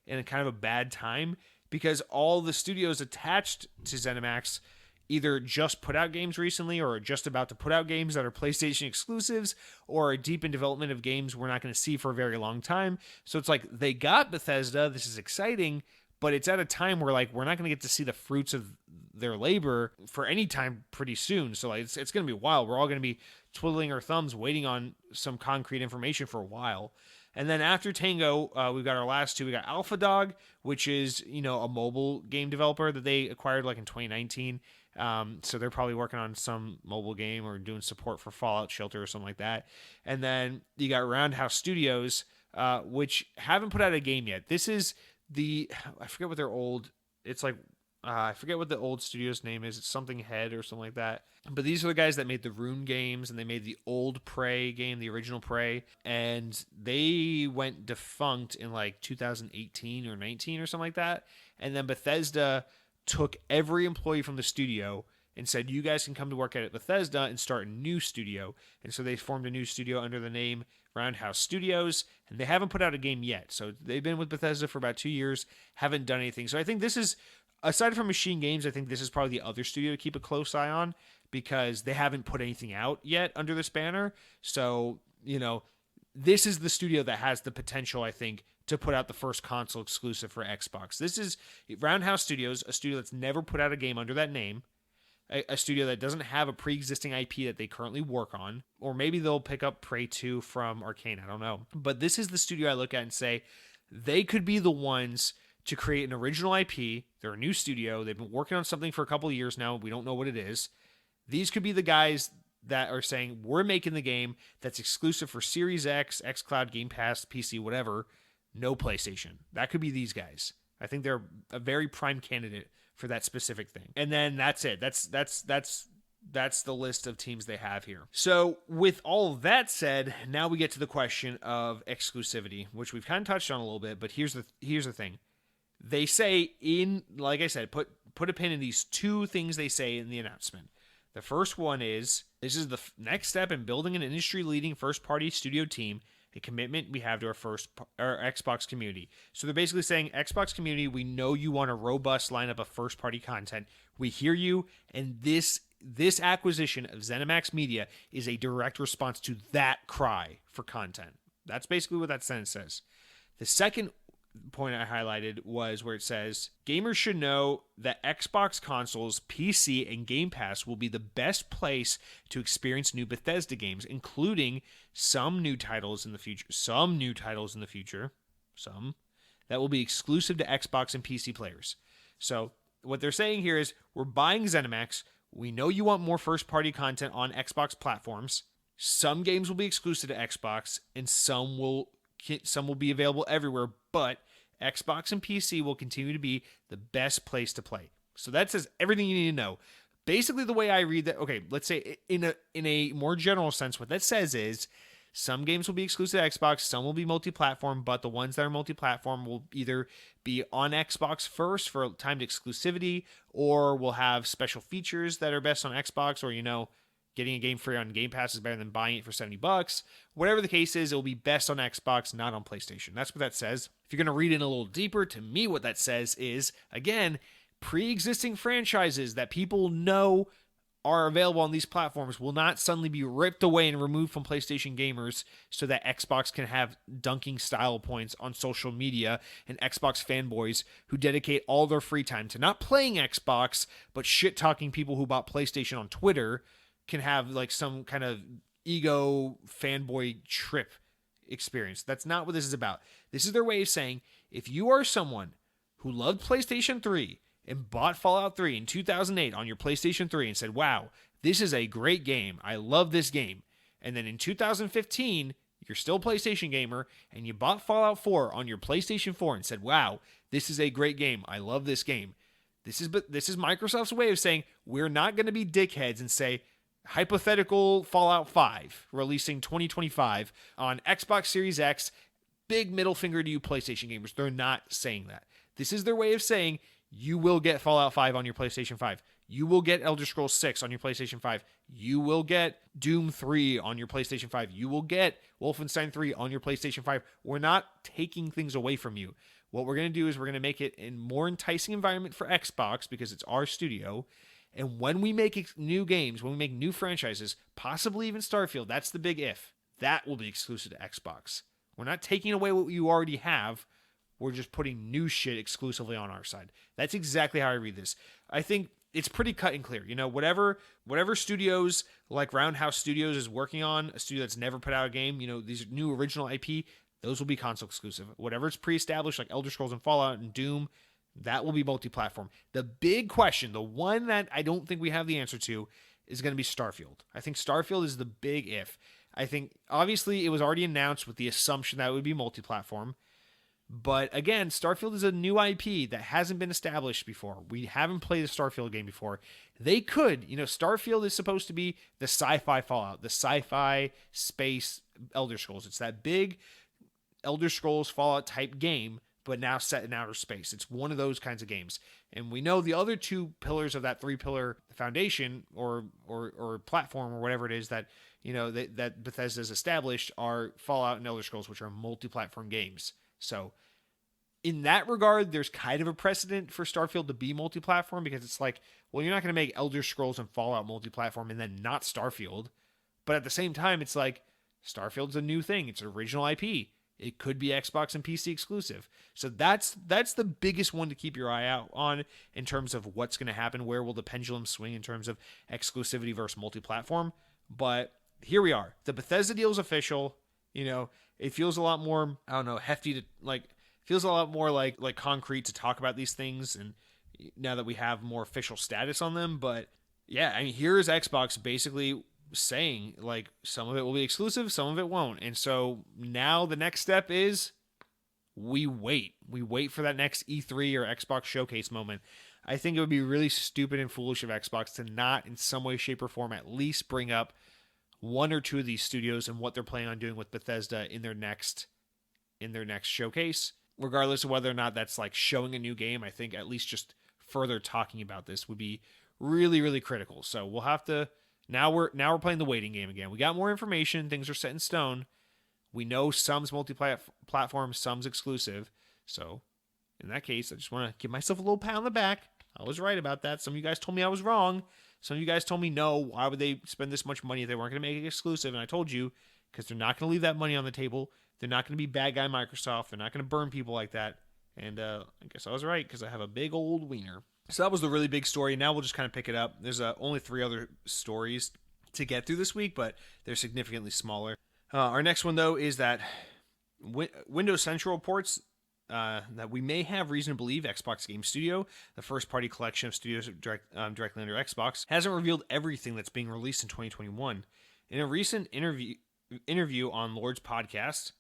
in a kind of a bad time because all the studios attached to ZeniMax either just put out games recently or are just about to put out games that are PlayStation exclusives or are deep in development of games we're not going to see for a very long time. So it's like they got Bethesda. This is exciting, but it's at a time where like we're not going to get to see the fruits of their labor for any time pretty soon. So like it's going to be wild. We're all going to be twiddling our thumbs waiting on some concrete information for a while. And then after Tango, we've got our last 2. We got Alpha Dog, which is, a mobile game developer that they acquired like in 2019. So they're probably working on some mobile game or doing support for Fallout Shelter or something like that. And then you got Roundhouse Studios, which haven't put out a game yet. This is I forget what their old, it's like, I forget what the old studio's name is. It's something Head or something like that. But these are the guys that made the Rune games, and they made the old Prey game, the original Prey. And they went defunct in like 2018 or 19 or something like that. And then Bethesda took every employee from the studio and said, you guys can come to work at Bethesda and start a new studio. And so they formed a new studio under the name Roundhouse Studios, and they haven't put out a game yet. So they've been with Bethesda for about 2 years, haven't done anything. So I think this is, aside from Machine Games, I think this is probably the other studio to keep a close eye on because they haven't put anything out yet under this banner. So, this is the studio that has the potential, I think, to put out the first console exclusive for Xbox. This is Roundhouse Studios, a studio that's never put out a game under that name, a studio that doesn't have a pre-existing IP that they currently work on, or maybe they'll pick up Prey 2 from Arcane, I don't know. But this is the studio I look at and say, they could be the ones to create an original IP. They're a new studio. They've been working on something for a couple of years now. We don't know what it is. These could be the guys that are saying, we're making the game that's exclusive for Series X, xCloud, Game Pass, PC, whatever, no PlayStation. That could be these guys. I think they're a very prime candidate for that specific thing. And then that's it. That's the list of teams they have here. So with all of that said, now we get to the question of exclusivity, which we've kind of touched on a little bit, but here's the thing. They say like I said, put a pin in these 2 things they say in the announcement. The first one is, this is the next step in building an industry-leading first-party studio team, a commitment we have to our Xbox community. So they're basically saying, Xbox community, we know you want a robust lineup of first-party content. We hear you, and this this acquisition of ZeniMax Media is a direct response to that cry for content. That's basically what that sentence says. The second point I highlighted was where it says, gamers should know that Xbox consoles, PC, and Game Pass will be the best place to experience new Bethesda games, including some new titles in the future. Some that will be exclusive to Xbox and PC players. So what they're saying here is, we're buying ZeniMax. We know you want more first-party content on Xbox platforms. Some games will be exclusive to Xbox, and some will be available everywhere, but Xbox and PC will continue to be the best place to play. So that says everything you need to know. Basically, the way I read that, okay, let's say in a more general sense, what that says is some games will be exclusive to Xbox, some will be multi-platform, but the ones that are multi-platform will either be on Xbox first for timed exclusivity, or will have special features that are best on Xbox, or, getting a game free on Game Pass is better than buying it for $70. Whatever the case is, it will be best on Xbox, not on PlayStation. That's what that says. If you're going to read in a little deeper, to me what that says is, again, pre-existing franchises that people know are available on these platforms will not suddenly be ripped away and removed from PlayStation gamers so that Xbox can have dunking style points on social media, and Xbox fanboys who dedicate all their free time to not playing Xbox, but shit-talking people who bought PlayStation on Twitter can have like some kind of ego fanboy trip experience. That's not what this is about. This is their way of saying, if you are someone who loved PlayStation 3 and bought Fallout 3 in 2008 on your PlayStation 3 and said, wow, this is a great game, I love this game, and then in 2015, you're still a PlayStation gamer, and you bought Fallout 4 on your PlayStation 4 and said, wow, this is a great game, I love this game. This is Microsoft's way of saying, we're not going to be dickheads and say, hypothetical Fallout 5 releasing 2025 on Xbox Series X, big middle finger to you PlayStation gamers. They're not saying that. This is their way of saying, you will get Fallout 5 on your PlayStation 5. You will get Elder Scrolls 6 on your PlayStation 5. You will get Doom 3 on your PlayStation 5. You will get Wolfenstein 3 on your PlayStation 5. We're not taking things away from you. What we're going to do is we're going to make it a more enticing environment for Xbox because it's our studio. And when we make new games, when we make new franchises, possibly even Starfield, that's the big if, that will be exclusive to Xbox. We're not taking away what you already have. We're just putting new shit exclusively on our side. That's exactly how I read this. I think it's pretty cut and clear. Whatever studios like Roundhouse Studios is working on, a studio that's never put out a game, these new original IP, those will be console exclusive. Whatever's pre-established, like Elder Scrolls and Fallout and Doom, that will be multi-platform. The big question, the one that I don't think we have the answer to, is going to be Starfield. I think Starfield is the big if. I think, obviously, it was already announced with the assumption that it would be multi-platform. But again, Starfield is a new IP that hasn't been established before. We haven't played a Starfield game before. They could, Starfield is supposed to be the sci-fi Fallout, the sci-fi space Elder Scrolls. It's that big Elder Scrolls Fallout type game, but now set in outer space. It's one of those kinds of games. And we know the other two pillars of that three-pillar foundation or platform or whatever it is that, that Bethesda has established are Fallout and Elder Scrolls, which are multi-platform games. So in that regard, there's kind of a precedent for Starfield to be multi-platform because it's like, well, you're not going to make Elder Scrolls and Fallout multi-platform and then not Starfield. But at the same time, it's like Starfield's a new thing. It's an original IP. It could be Xbox and PC exclusive. So that's the biggest one to keep your eye out on in terms of what's going to happen. Where will the pendulum swing in terms of exclusivity versus multi-platform? But here we are. The Bethesda deal is official. It feels a lot more, hefty to feels a lot more like concrete to talk about these things. And now that we have more official status on them, but yeah, here is Xbox basically saying some of it will be exclusive, some of it won't. And so now the next step is we wait for that next E3 or Xbox showcase moment. I think it would be really stupid and foolish of Xbox to not in some way, shape, or form at least bring up one or two of these studios and what they're planning on doing with Bethesda in their next showcase, regardless of whether or not that's showing a new game. I think at least just further talking about this would be really, really critical. So we'll have to. Now we're playing the waiting game again. We got more information. Things are set in stone. We know some's multi-platform, some's exclusive. So in that case, I just want to give myself a little pat on the back. I was right about that. Some of you guys told me I was wrong. Some of you guys told me, no, why would they spend this much money if they weren't going to make it exclusive? And I told you, because they're not going to leave that money on the table. They're not going to be bad guy Microsoft. They're not going to burn people like that. And I guess I was right, because I have a big old wiener. So that was the really big story. Now we'll just kind of pick it up. There's only 3 other stories to get through this week, but they're significantly smaller. Our next one, though, is that Windows Central reports that we may have reason to believe Xbox Game Studio, the first-party collection of studios directly under Xbox, hasn't revealed everything that's being released in 2021. In a recent interview on Lord's podcast,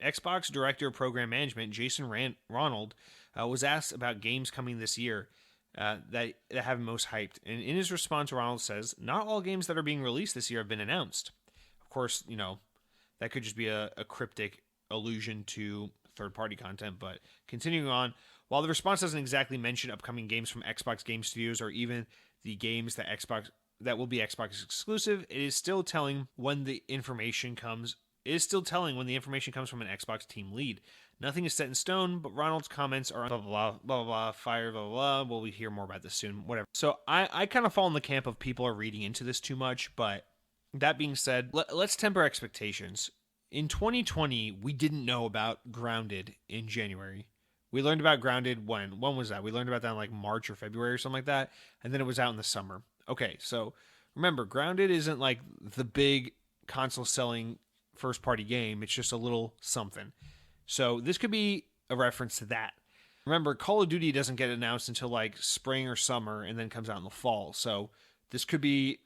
Xbox Director of Program Management Jason Ronald was asked about games coming this year that have most hyped. And in his response, Ronald says, not all games that are being released this year have been announced. Of course, that could just be a cryptic allusion to third-party content. But continuing on, while the response doesn't exactly mention upcoming games from Xbox Game Studios or even the games that will be Xbox exclusive, it is still telling when the information comes. It is still telling when the information comes from an Xbox team lead. Nothing is set in stone, but Ronald's comments are blah, blah, blah, blah, blah, fire, blah, blah, blah. Well, we hear more about this soon, whatever. So I kind of fall in the camp of people are reading into this too much, but that being said, let's temper expectations. In 2020, we didn't know about Grounded in January. We learned about Grounded when? When was that? We learned about that in like March or February or something like that, and then it was out in the summer. Okay, so remember, Grounded isn't like the big console-selling first-party game. It's just a little something. So this could be a reference to that. Remember, Call of Duty doesn't get announced until like spring or summer and then comes out in the fall. So this could be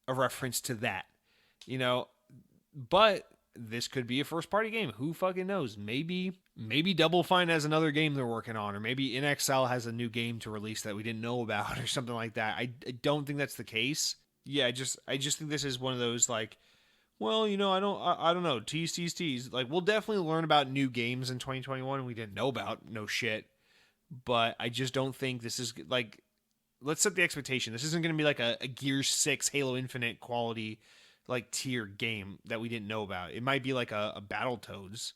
a reference to that. But this could be a first-party game. Who fucking knows? Maybe Double Fine has another game they're working on, or maybe InXL has a new game to release that we didn't know about, or something like that. I don't think that's the case. Yeah, I just think this is one of those like, well, I don't know. Tease. Like, we'll definitely learn about new games in 2021 we didn't know about. No shit. But I just don't think this is like. Let's set the expectation. This isn't going to be like a Gears 6 Halo Infinite quality like tier game that we didn't know about. It might be like a Battletoads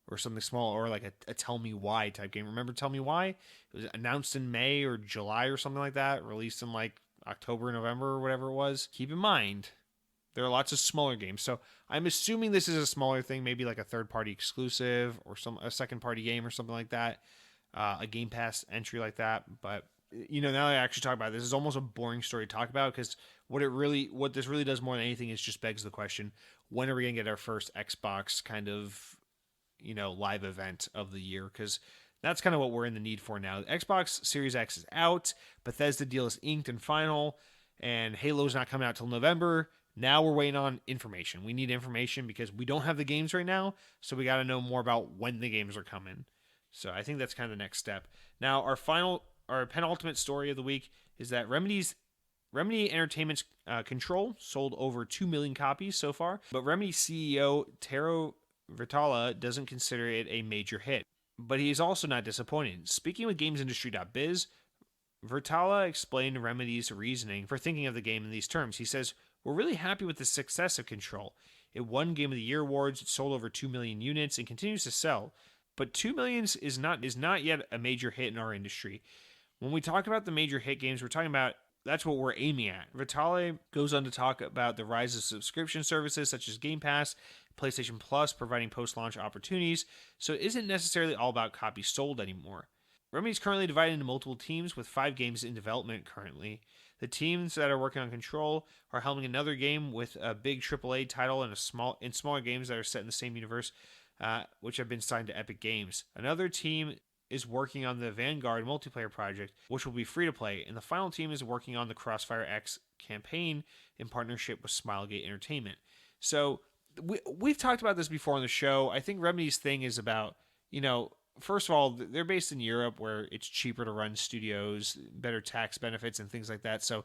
or something small, or like a Tell Me Why type game. Remember Tell Me Why? It was announced in May or July or something like that, released in like October, November, or whatever it was. Keep in mind, there are lots of smaller games. So I'm assuming this is a smaller thing, maybe like a third-party exclusive or a second-party game or something like that, a Game Pass entry like that. But now that I actually talk about it, this is almost a boring story to talk about, because what this really does more than anything is just begs the question, when are we going to get our first Xbox kind of, live event of the year? Because that's kind of what we're in the need for now. The Xbox Series X is out, Bethesda deal is inked and final, and Halo's not coming out till November. Now we're waiting on information. We need information because we don't have the games right now, so we got to know more about when the games are coming. So I think that's kind of the next step. Now, our penultimate story of the week is that Remedy Entertainment's Control sold over 2 million copies so far, but Remedy CEO Tero Virtala doesn't consider it a major hit. But he is also not disappointed. Speaking with GamesIndustry.biz, Virtala explained Remedy's reasoning for thinking of the game in these terms. He says, "We're really happy with the success of Control. It won Game of the Year awards, it sold over 2 million units, and continues to sell. But 2 million is not yet a major hit in our industry. When we talk about the major hit games, we're talking about that's what we're aiming at." Vitale goes on to talk about the rise of subscription services such as Game Pass, PlayStation Plus providing post-launch opportunities, so it isn't necessarily all about copies sold anymore. Remedy is currently divided into multiple teams with 5 games in development currently. The teams that are working on Control are helming another game with a big AAA title and smaller games that are set in the same universe, which have been signed to Epic Games. Another team is working on the Vanguard multiplayer project, which will be free to play, and the final team is working on the Crossfire X campaign in partnership with Smilegate Entertainment. So we've talked about this before on the show. I think Remedy's thing is about, first of all, they're based in Europe where it's cheaper to run studios, better tax benefits and things like that. So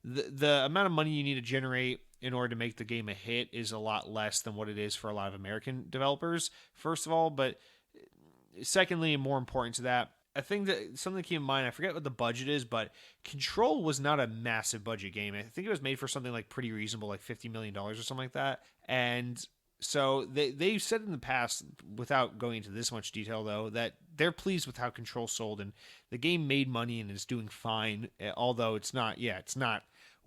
the amount of money you need to generate in order to make the game a hit is a lot less than what it is for a lot of American developers, first of all. But secondly, and more important to that, I think that something to keep in mind, I forget what the budget is, but Control was not a massive budget game. I think it was made for something like pretty reasonable, like $50 million or something like that. And so they've said in the past, without going into this much detail though, that they're pleased with how Control sold, and the game made money and is doing fine, although it's not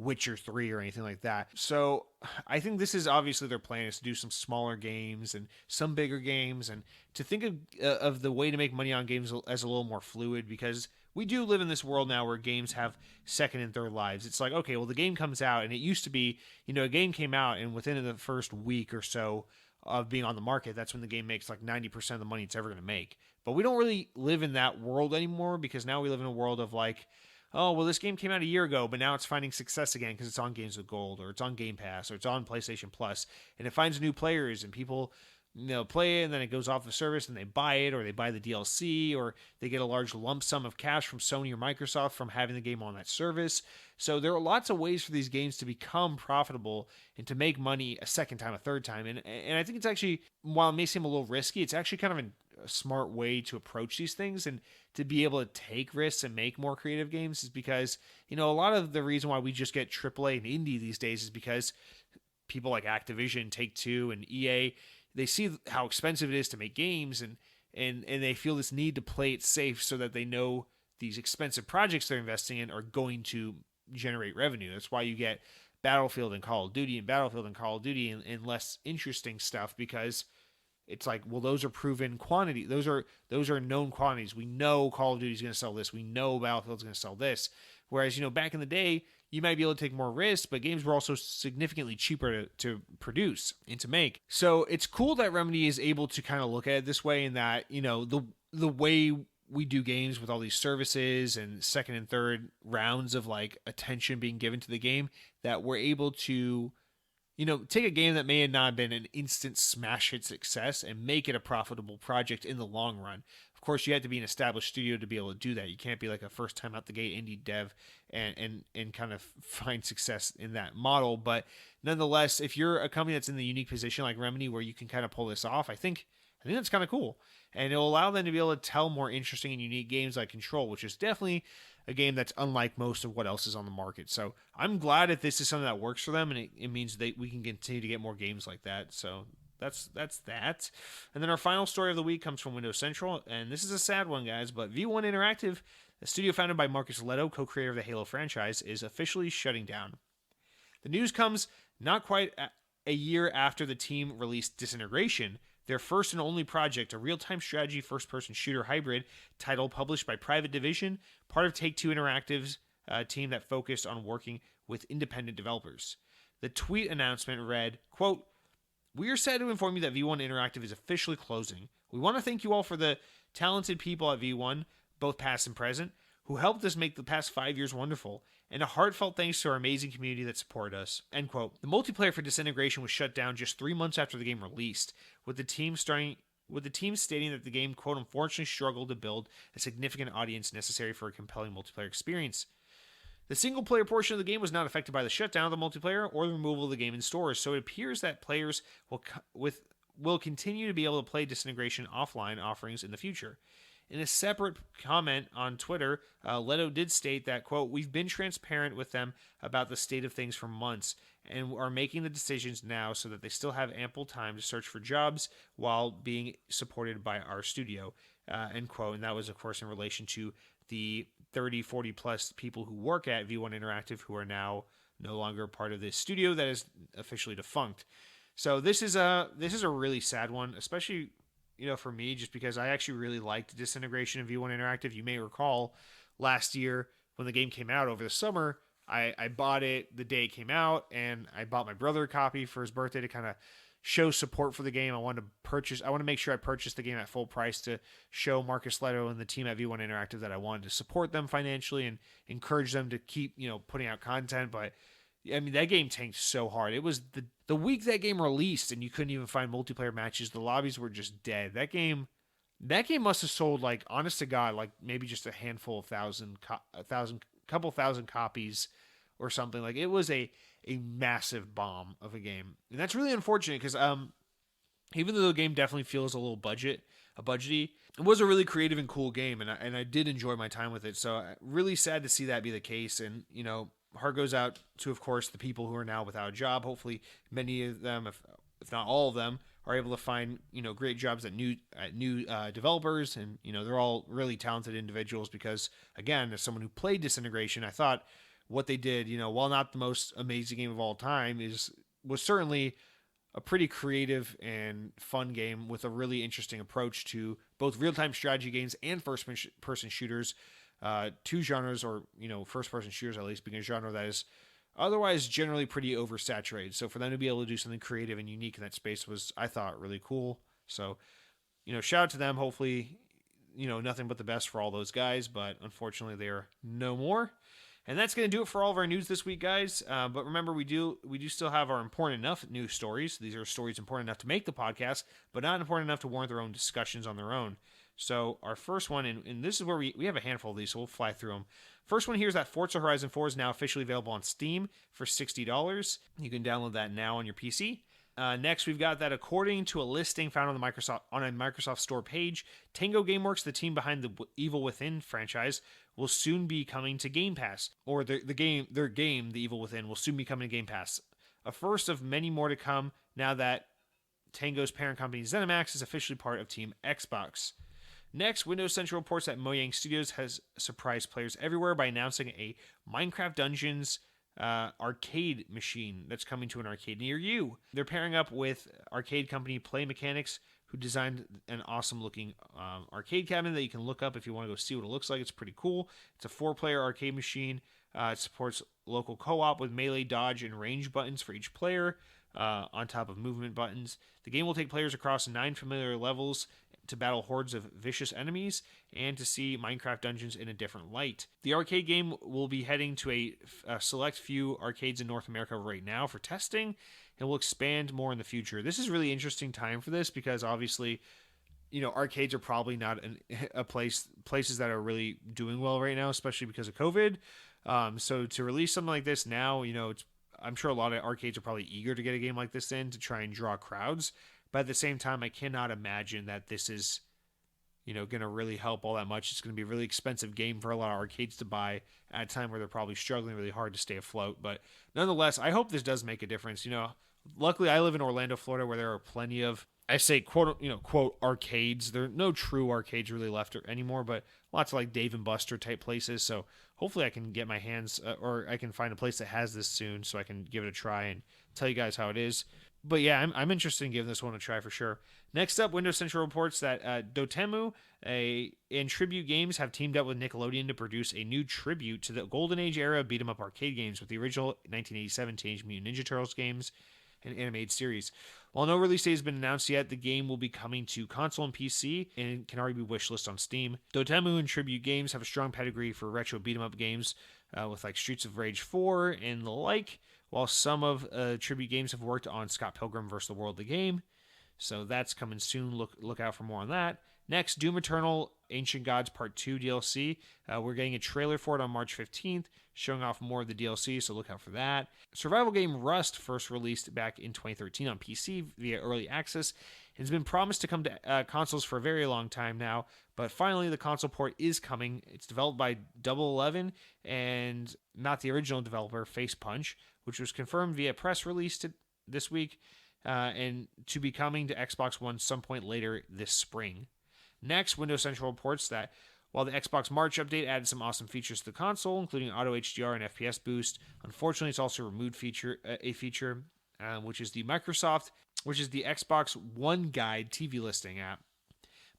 Witcher 3 or anything like that. So I think this is obviously their plan, is to do some smaller games and some bigger games, and to think of the way to make money on games as a little more fluid, because we do live in this world now where games have second and third lives. It's like, okay, well, the game comes out, and it used to be, a game came out, and within the first week or so of being on the market, that's when the game makes like 90% of the money it's ever going to make. But we don't really live in that world anymore, because now we live in a world of like, oh, well, this game came out a year ago, but now it's finding success again because it's on Games with Gold, or it's on Game Pass, or it's on PlayStation Plus, and it finds new players, and people play it, and then it goes off the service, and they buy it, or they buy the DLC, or they get a large lump sum of cash from Sony or Microsoft from having the game on that service. So there are lots of ways for these games to become profitable and to make money a second time, a third time. And I think it's actually, while it may seem a little risky, it's actually kind of a smart way to approach these things, and to be able to take risks and make more creative games, is because, a lot of the reason why we just get AAA and indie these days is because people like Activision, Take-Two, and EA, they see how expensive it is to make games, and they feel this need to play it safe so that they know these expensive projects they're investing in are going to generate revenue. That's why you get Battlefield and Call of Duty and less interesting stuff, because it's like, well, those are proven quantity. Those are known quantities. We know Call of Duty is going to sell this. We know Battlefield's going to sell this. Whereas, back in the day, you might be able to take more risks, but games were also significantly cheaper to produce and to make. So it's cool that Remedy is able to kind of look at it this way, and that, the way we do games with all these services and second and third rounds of like attention being given to the game, that we're able to, take a game that may have not been an instant smash hit success and make it a profitable project in the long run. Of course, you have to be an established studio to be able to do that. You can't be like a first time out the gate indie dev and kind of find success in that model. But nonetheless, if you're a company that's in the unique position like Remedy, where you can kind of pull this off, I think that's kind of cool. And it'll allow them to be able to tell more interesting and unique games like Control, which is definitely a game that's unlike most of what else is on the market. So I'm glad that this is something that works for them, and it means that we can continue to get more games like that. So that's that. And then our final story of the week comes from Windows Central, and this is a sad one, guys, but V1 Interactive, a studio founded by Marcus Leto, co-creator of the Halo franchise, is officially shutting down. The news comes not quite a year after the team released Disintegration, their first and only project, a real-time strategy first-person shooter hybrid title published by Private Division, part of Take-Two Interactive's team that focused on working with independent developers. The tweet announcement read, quote, "We are sad to inform you that V1 Interactive is officially closing. We want to thank you all for the talented people at V1, both past and present, who helped us make the past 5 years wonderful, and a heartfelt thanks to our amazing community that supported us." End quote. The multiplayer for Disintegration was shut down just 3 months after the game released, with the team stating that the game, quote, unfortunately struggled to build a significant audience necessary for a compelling multiplayer experience. The single-player portion of the game was not affected by the shutdown of the multiplayer or the removal of the game in stores, so it appears that players will continue to be able to play Disintegration offline offerings in the future. In a separate comment on Twitter, Leto did state that, quote, "We've been transparent with them about the state of things for months and are making the decisions now so that they still have ample time to search for jobs while being supported by our studio," end quote. And that was, of course, in relation to the 30, 40 plus people who work at V1 Interactive who are now no longer part of this studio that is officially defunct. So this is a really sad one, especially for me, just because I actually really liked Disintegration of V1 Interactive. You may recall last year when the game came out over the summer, I bought it the day it came out, and I bought my brother a copy for his birthday to kind of show support for the game. I want to make sure I purchased the game at full price to show Marcus Leto and the team at V1 Interactive that I wanted to support them financially and encourage them to keep, putting out content. But I mean, that game tanked so hard. It was the week that game released, and you couldn't even find multiplayer matches. The lobbies were just dead. That game must have sold, like, honest to God, like maybe just a handful of couple thousand copies or something. Like, it was a massive bomb of a game, and that's really unfortunate because even though the game definitely feels a little budgety, it was a really creative and cool game, and I did enjoy my time with it. So really sad to see that be the case, and heart goes out to, of course, the people who are now without a job. Hopefully, many of them, if not all of them, are able to find great jobs at new developers, and they're all really talented individuals. Because again, as someone who played Disintegration, I thought what they did, while not the most amazing game of all time, was certainly a pretty creative and fun game with a really interesting approach to both real-time strategy games and first-person shooters, two genres, or first-person shooters at least, being a genre that is otherwise generally pretty oversaturated. So for them to be able to do something creative and unique in that space was, I thought, really cool. So, shout out to them. Hopefully, nothing but the best for all those guys, but unfortunately they are no more. And that's going to do it for all of our news this week, guys. But remember, we do still have our important enough news stories. These are stories important enough to make the podcast, but not important enough to warrant their own discussions on their own. So our first one, and this is where we have a handful of these, so we'll fly through them. First one here is that Forza Horizon 4 is now officially available on Steam for $60. You can download that now on your PC. Next, we've got that according to a listing found on a Microsoft Store page, Tango Gameworks, the team behind the Evil Within franchise, will soon be coming to Game Pass, or their game, The Evil Within, will soon be coming to Game Pass. A first of many more to come now that Tango's parent company ZeniMax is officially part of Team Xbox. Next, Windows Central reports that Mojang Studios has surprised players everywhere by announcing a Minecraft Dungeons arcade machine that's coming to an arcade near you. They're pairing up with arcade company Play Mechanics, who designed an awesome-looking arcade cabinet that you can look up if you want to go see what it looks like. It's pretty cool. It's a 4-player arcade machine. It supports local co-op with melee, dodge, and range buttons for each player, on top of movement buttons. The game will take players across 9 familiar levels to battle hordes of vicious enemies and to see Minecraft Dungeons in a different light. The arcade game will be heading to a select few arcades in North America right now for testing, and will expand more in the future. This is a really interesting time for this because obviously, arcades are probably not places that are really doing well right now, especially because of COVID. So to release something like this now, I'm sure a lot of arcades are probably eager to get a game like this in to try and draw crowds. But at the same time, I cannot imagine that this is, going to really help all that much. It's going to be a really expensive game for a lot of arcades to buy at a time where they're probably struggling really hard to stay afloat. But nonetheless, I hope this does make a difference. Luckily, I live in Orlando, Florida, where there are plenty of, I say, quote arcades. There are no true arcades really left anymore, but lots of like Dave and Buster type places. So hopefully I can get my hands, or I can find a place that has this soon so I can give it a try and tell you guys how it is. But yeah, I'm interested in giving this one a try for sure. Next up, Windows Central reports that Dotemu and Tribute Games have teamed up with Nickelodeon to produce a new tribute to the Golden Age era beat-em-up arcade games with the original 1987 Teenage Mutant Ninja Turtles games and animated series. While no release date has been announced yet, the game will be coming to console and PC and can already be wishlisted on Steam. Dotemu and Tribute Games have a strong pedigree for retro beat-em-up games with like Streets of Rage 4 and the like, while some of Tribute Games have worked on Scott Pilgrim vs. the World, the game. So that's coming soon. Look out for more on that. Next, Doom Eternal Ancient Gods Part 2 DLC. We're getting a trailer for it on March 15th, showing off more of the DLC, so look out for that. Survival game Rust, first released back in 2013 on PC via Early Access, has been promised to come to consoles for a very long time now, but finally the console port is coming. It's developed by Double 11 and not the original developer, Face Punch, which was confirmed via press release this week, and to be coming to Xbox One some point later this spring. Next, Windows Central reports that while the Xbox March update added some awesome features to the console, including auto HDR and FPS boost, unfortunately it's also removed a feature, which is the Xbox One Guide TV listing app.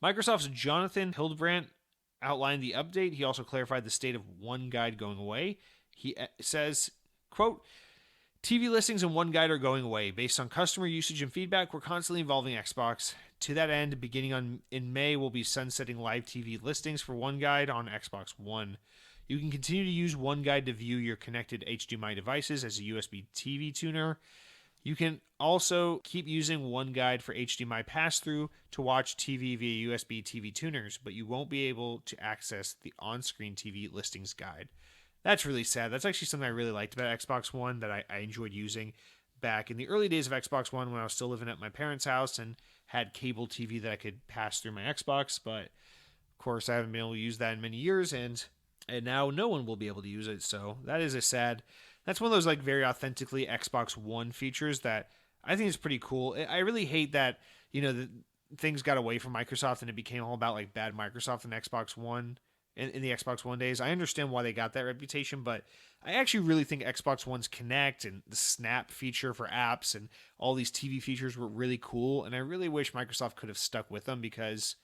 Microsoft's Jonathan Hildebrandt outlined the update. He also clarified the state of One Guide going away. He says, quote, TV listings and One Guide are going away. Based on customer usage and feedback, we're constantly evolving Xbox. To that end, beginning in May, we'll be sunsetting live TV listings for One Guide on Xbox One. You can continue to use One Guide to view your connected HDMI devices as a USB TV tuner. You can also keep using One Guide for HDMI pass-through to watch TV via USB TV tuners, but you won't be able to access the on-screen TV listings guide. That's really sad. That's actually something I really liked about Xbox One that I enjoyed using back in the early days of Xbox One when I was still living at my parents' house and had cable TV that I could pass through my Xbox. But, of course, I haven't been able to use that in many years, and now no one will be able to use it. So that is that's one of those like very authentically Xbox One features that I think is pretty cool. I really hate that, things got away from Microsoft and it became all about like bad Microsoft and Xbox One. in the Xbox One days. I understand why they got that reputation, but I actually really think Xbox One's Connect and the Snap feature for apps and all these TV features were really cool, and I really wish Microsoft could have stuck with them because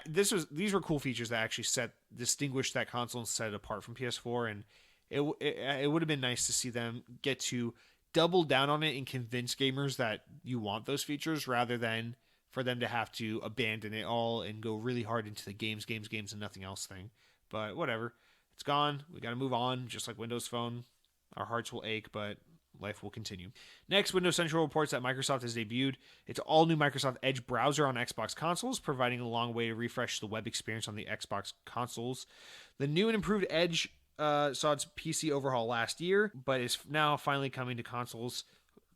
these were cool features that actually distinguished that console and set it apart from PS4, and it would have been nice to see them get to double down on it and convince gamers that you want those features rather than for them to have to abandon it all and go really hard into the games and nothing else thing. But whatever. It's gone. We got to move on, just like Windows Phone. Our hearts will ache, but life will continue. Next, Windows Central reports that Microsoft has debuted its all-new Microsoft Edge browser on Xbox consoles, providing a long way to refresh the web experience on the Xbox consoles. The new and improved Edge saw its PC overhaul last year, but is now finally coming to consoles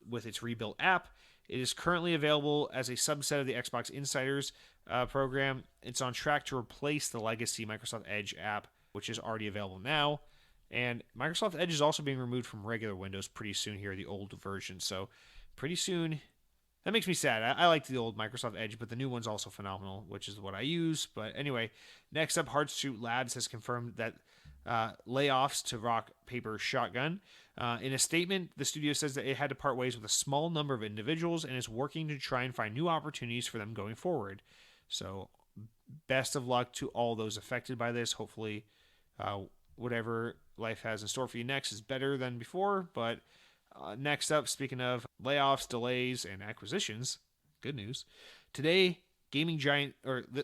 with its rebuilt app. It is currently available as a subset of the Xbox Insiders program. It's on track to replace the legacy Microsoft Edge app, which is already available now. And Microsoft Edge is also being removed from regular Windows pretty soon here, the old version. So pretty soon, that makes me sad. I like the old Microsoft Edge, but the new one's also phenomenal, which is what I use. But anyway, next up, Hardsuit Labs has confirmed that layoffs to Rock, Paper, Shotgun. In a statement, the studio says that it had to part ways with a small number of individuals and is working to try and find new opportunities for them going forward. So best of luck to all those affected by this. Hopefully, whatever life has in store for you next is better than before. But next up, speaking of layoffs, delays, and acquisitions, good news. Today,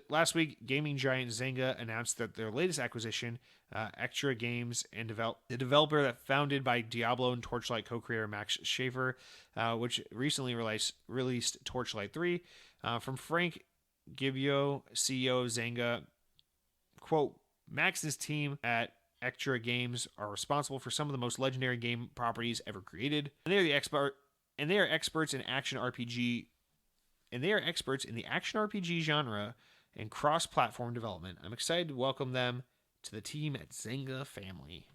last week, gaming giant Zynga announced that their latest acquisition, Extra Games, and the developer that founded by Diablo and Torchlight co-creator Max Schaefer, which recently released Torchlight 3, from Frank Gibeau, CEO of Zynga, quote, Max and his team at Extra Games are responsible for some of the most legendary game properties ever created, and they are experts in action RPG. And they are experts in the action RPG genre and cross-platform development. I'm excited to welcome them to the team at Zynga family.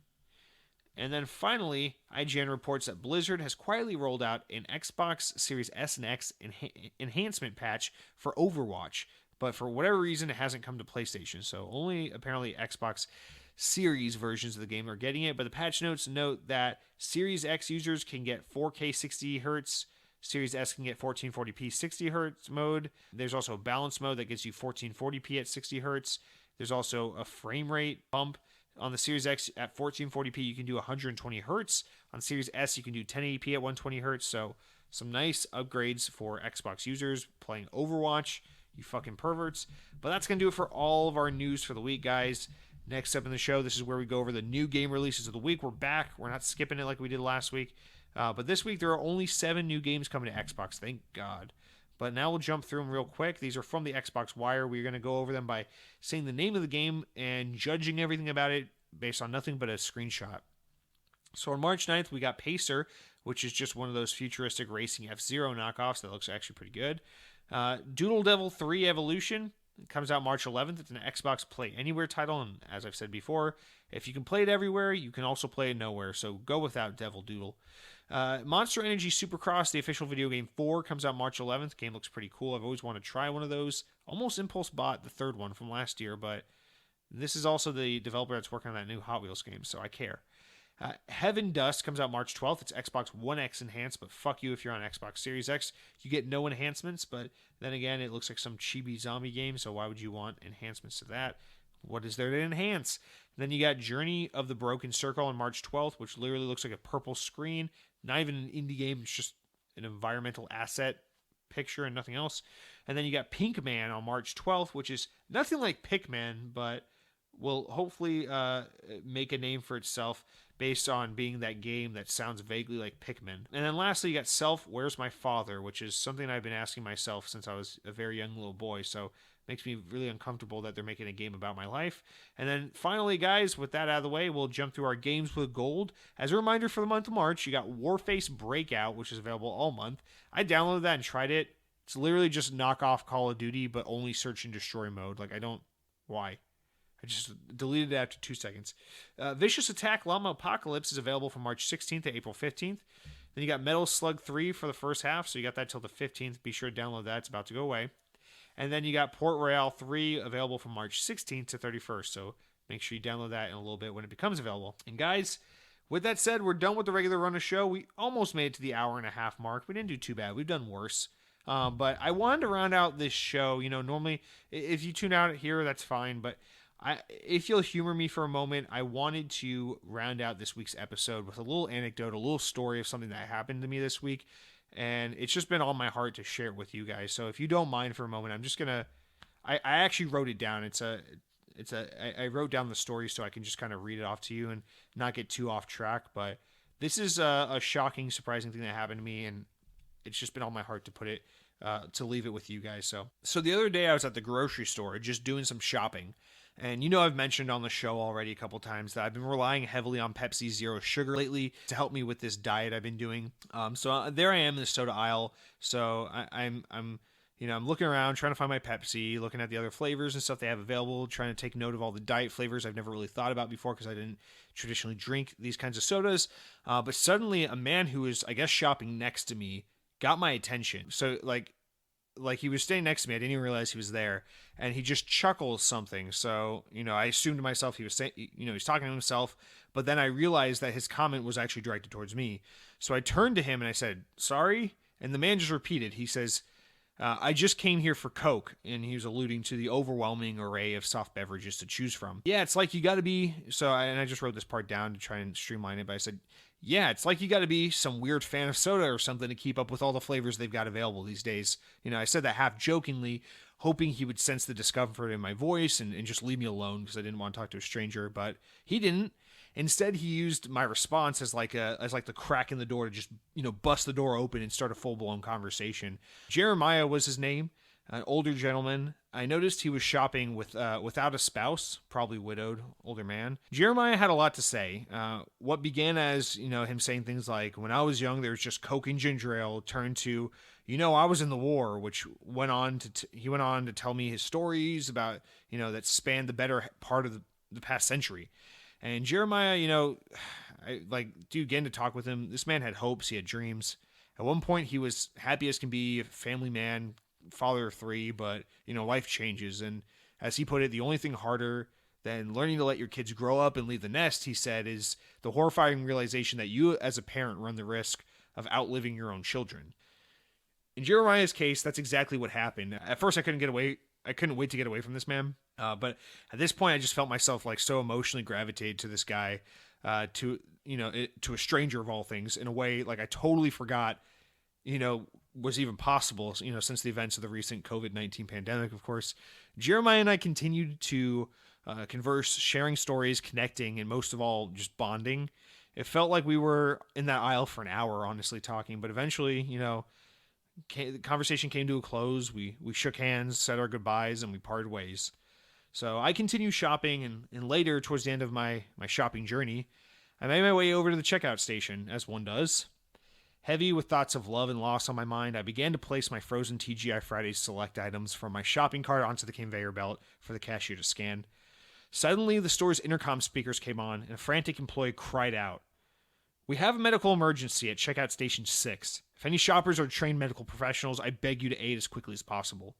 And then finally, IGN reports that Blizzard has quietly rolled out an Xbox Series S and X enhancement patch for Overwatch, but for whatever reason, it hasn't come to PlayStation. So only apparently Xbox Series versions of the game are getting it. But the patch notes note that Series X users can get 4K 60 Hz. Series S can get 1440p 60 Hz mode. There's also a balance mode that gives you 1440p at 60 Hz. There's also a frame rate bump. On the Series X at 1440p, you can do 120 Hz. On Series S, you can do 1080p at 120 Hz. So some nice upgrades for Xbox users playing Overwatch, you fucking perverts. But that's going to do it for all of our news for the week, guys. Next up in the show, this is where we go over the new game releases of the week. We're back. We're not skipping it like we did last week. But this week, there are only 7 new games coming to Xbox. Thank God. But now we'll jump through them real quick. These are from the Xbox Wire. We're going to go over them by saying the name of the game and judging everything about it based on nothing but a screenshot. So on March 9th, we got Pacer, which is just one of those futuristic racing F-Zero knockoffs that looks actually pretty good. Doodle Devil 3 Evolution comes out March 11th. It's an Xbox Play Anywhere title, and as I've said before, if you can play it everywhere, you can also play it nowhere, so go without Devil Doodle. Monster Energy Supercross, the official video game 4, comes out March 11th. Game looks pretty cool. I've always wanted to try one of those. Almost impulse bought the third one from last year, but this is also the developer that's working on that new Hot Wheels game, so I care. Heaven Dust comes out March 12th. It's Xbox One X enhanced, but fuck you if you're on Xbox Series X. You get no enhancements, but then again, it looks like some chibi zombie game, so why would you want enhancements to that? What is there to enhance? Then you got Journey of the Broken Circle on March 12th, which literally looks like a purple screen. Not even an indie game, it's just an environmental asset picture and nothing else. And then you got Pinkman on March 12th, which is nothing like Pikmin, but will hopefully make a name for itself based on being that game that sounds vaguely like Pikmin. And then lastly, you got Self, Where's My Father, which is something I've been asking myself since I was a very young little boy, so makes me really uncomfortable that they're making a game about my life. And then finally, guys, with that out of the way, we'll jump through our games with gold. As a reminder for the month of March, you got Warface Breakout, which is available all month. I downloaded that and tried it. It's literally just knockoff Call of Duty, but only search and destroy mode. Why? I just deleted it after 2 seconds. Vicious Attack Llama Apocalypse is available from March 16th to April 15th. Then you got Metal Slug 3 for the first half, so you got that till the 15th. Be sure to download that. It's about to go away. And then you got Port Royale 3 available from March 16th to 31st. So make sure you download that in a little bit when it becomes available. And guys, with that said, we're done with the regular run of show. We almost made it to the hour and a half mark. We didn't do too bad. We've done worse. But I wanted to round out this show. Normally, if you tune out here, that's fine. But if you'll humor me for a moment, I wanted to round out this week's episode with a little anecdote, a little story of something that happened to me this week. And it's just been on my heart to share it with you guys. So if you don't mind for a moment, I'm just going to... I actually wrote it down. I wrote down the story so I can just kind of read it off to you and not get too off track. But this is a shocking, surprising thing that happened to me, and it's just been on my heart to put it, to leave it with you guys. So the other day I was at the grocery store just doing some shopping. And I've mentioned on the show already a couple times that I've been relying heavily on Pepsi Zero Sugar lately to help me with this diet I've been doing. So there I am in the soda aisle. So I'm looking around, trying to find my Pepsi, looking at the other flavors and stuff they have available, trying to take note of all the diet flavors I've never really thought about before because I didn't traditionally drink these kinds of sodas. But suddenly a man who was, I guess, shopping next to me got my attention. So like he was standing next to me. I didn't even realize he was there. And he just chuckles something. So, I assumed to myself he was saying, he's talking to himself. But then I realized that his comment was actually directed towards me. So I turned to him and I said, sorry. And the man just repeated. He says, I just came here for Coke. And he was alluding to the overwhelming array of soft beverages to choose from. Yeah, it's like you got to be. And I just wrote this part down to try and streamline it. But I said, yeah, it's like you got to be some weird fan of soda or something to keep up with all the flavors they've got available these days. I said that half jokingly, hoping he would sense the discomfort in my voice and just leave me alone because I didn't want to talk to a stranger. But he didn't. Instead, he used my response as like the crack in the door to just bust the door open and start a full-blown conversation. Jeremiah was his name, an older gentleman. I noticed he was shopping without a spouse, probably widowed, older man. Jeremiah had a lot to say. What began as him saying things like, "When I was young, there was just Coke and ginger ale," turned to, I was in the war, which went on to he went on to tell me his stories about that spanned the better part of the past century. And Jeremiah, getting to talk with him, this man had hopes, he had dreams. At one point, he was happy as can be, a family man, father of 3, but, life changes. And as he put it, the only thing harder than learning to let your kids grow up and leave the nest, he said, is the horrifying realization that you as a parent run the risk of outliving your own children. In Jeremiah's case, that's exactly what happened. At first, I couldn't wait to get away from this man. But at this point, I just felt myself like so emotionally gravitated to this guy, to a stranger of all things, in a way like I totally forgot, was even possible, since the events of the recent COVID-19 pandemic, of course. Jeremiah and I continued to converse, sharing stories, connecting, and most of all, just bonding. It felt like we were in that aisle for an hour, honestly, talking, but eventually, the conversation came to a close. We shook hands, said our goodbyes, and we parted ways. So I continued shopping, and later, towards the end of my shopping journey, I made my way over to the checkout station, as one does. Heavy with thoughts of love and loss on my mind, I began to place my frozen TGI Fridays select items from my shopping cart onto the conveyor belt for the cashier to scan. Suddenly, the store's intercom speakers came on, and a frantic employee cried out, "We have a medical emergency at checkout station 6. If any shoppers are trained medical professionals, I beg you to aid as quickly as possible."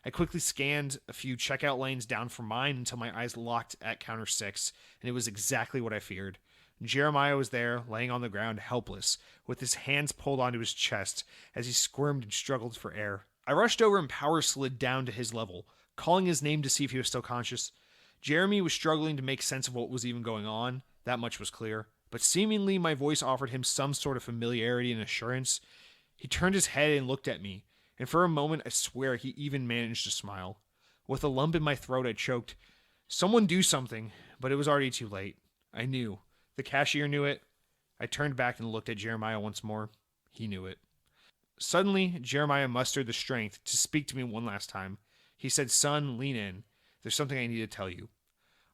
I quickly scanned a few checkout lanes down from mine until my eyes locked at counter 6, and it was exactly what I feared. Jeremiah was there, laying on the ground, helpless, with his hands pulled onto his chest as he squirmed and struggled for air. I rushed over and power slid down to his level, calling his name to see if he was still conscious. Jeremy was struggling to make sense of what was even going on, that much was clear, but seemingly my voice offered him some sort of familiarity and assurance. He turned his head and looked at me, and for a moment I swear he even managed to smile. With a lump in my throat, I choked, "Someone do something," but it was already too late. I knew. The cashier knew it. I turned back and looked at Jeremiah once more. He knew it. Suddenly, Jeremiah mustered the strength to speak to me one last time. He said, "Son, lean in. There's something I need to tell you."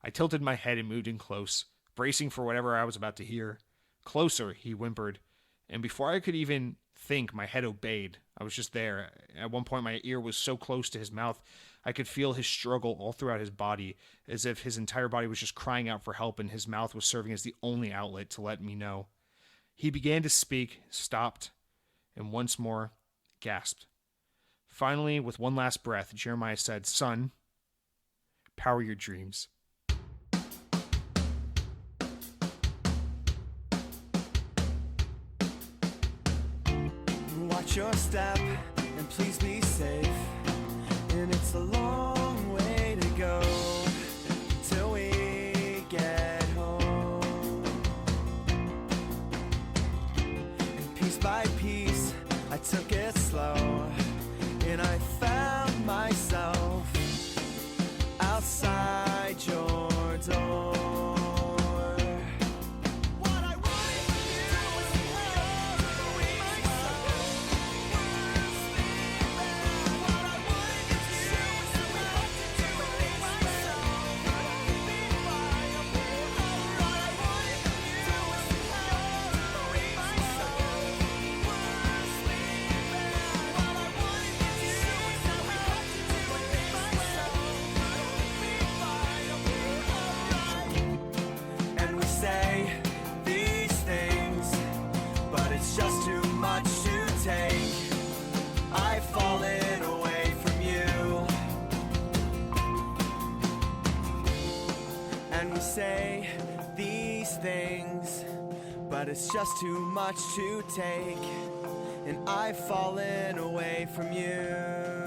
I tilted my head and moved in close, bracing for whatever I was about to hear. "Closer," he whimpered, and before I could even think, my head obeyed. I was just there. At one point, my ear was so close to his mouth, I could feel his struggle all throughout his body, as if his entire body was just crying out for help and his mouth was serving as the only outlet to let me know. He began to speak, stopped, and once more gasped. Finally, with one last breath, Jeremiah said, "Son, power your dreams." Watch your step and please be safe. And it's a long way to go till we get home. And piece by piece, I took it slow, and I found myself outside your door. Just too much to take. I've fallen away from you. And we say these things, but it's just too much to take. And I've fallen away from you.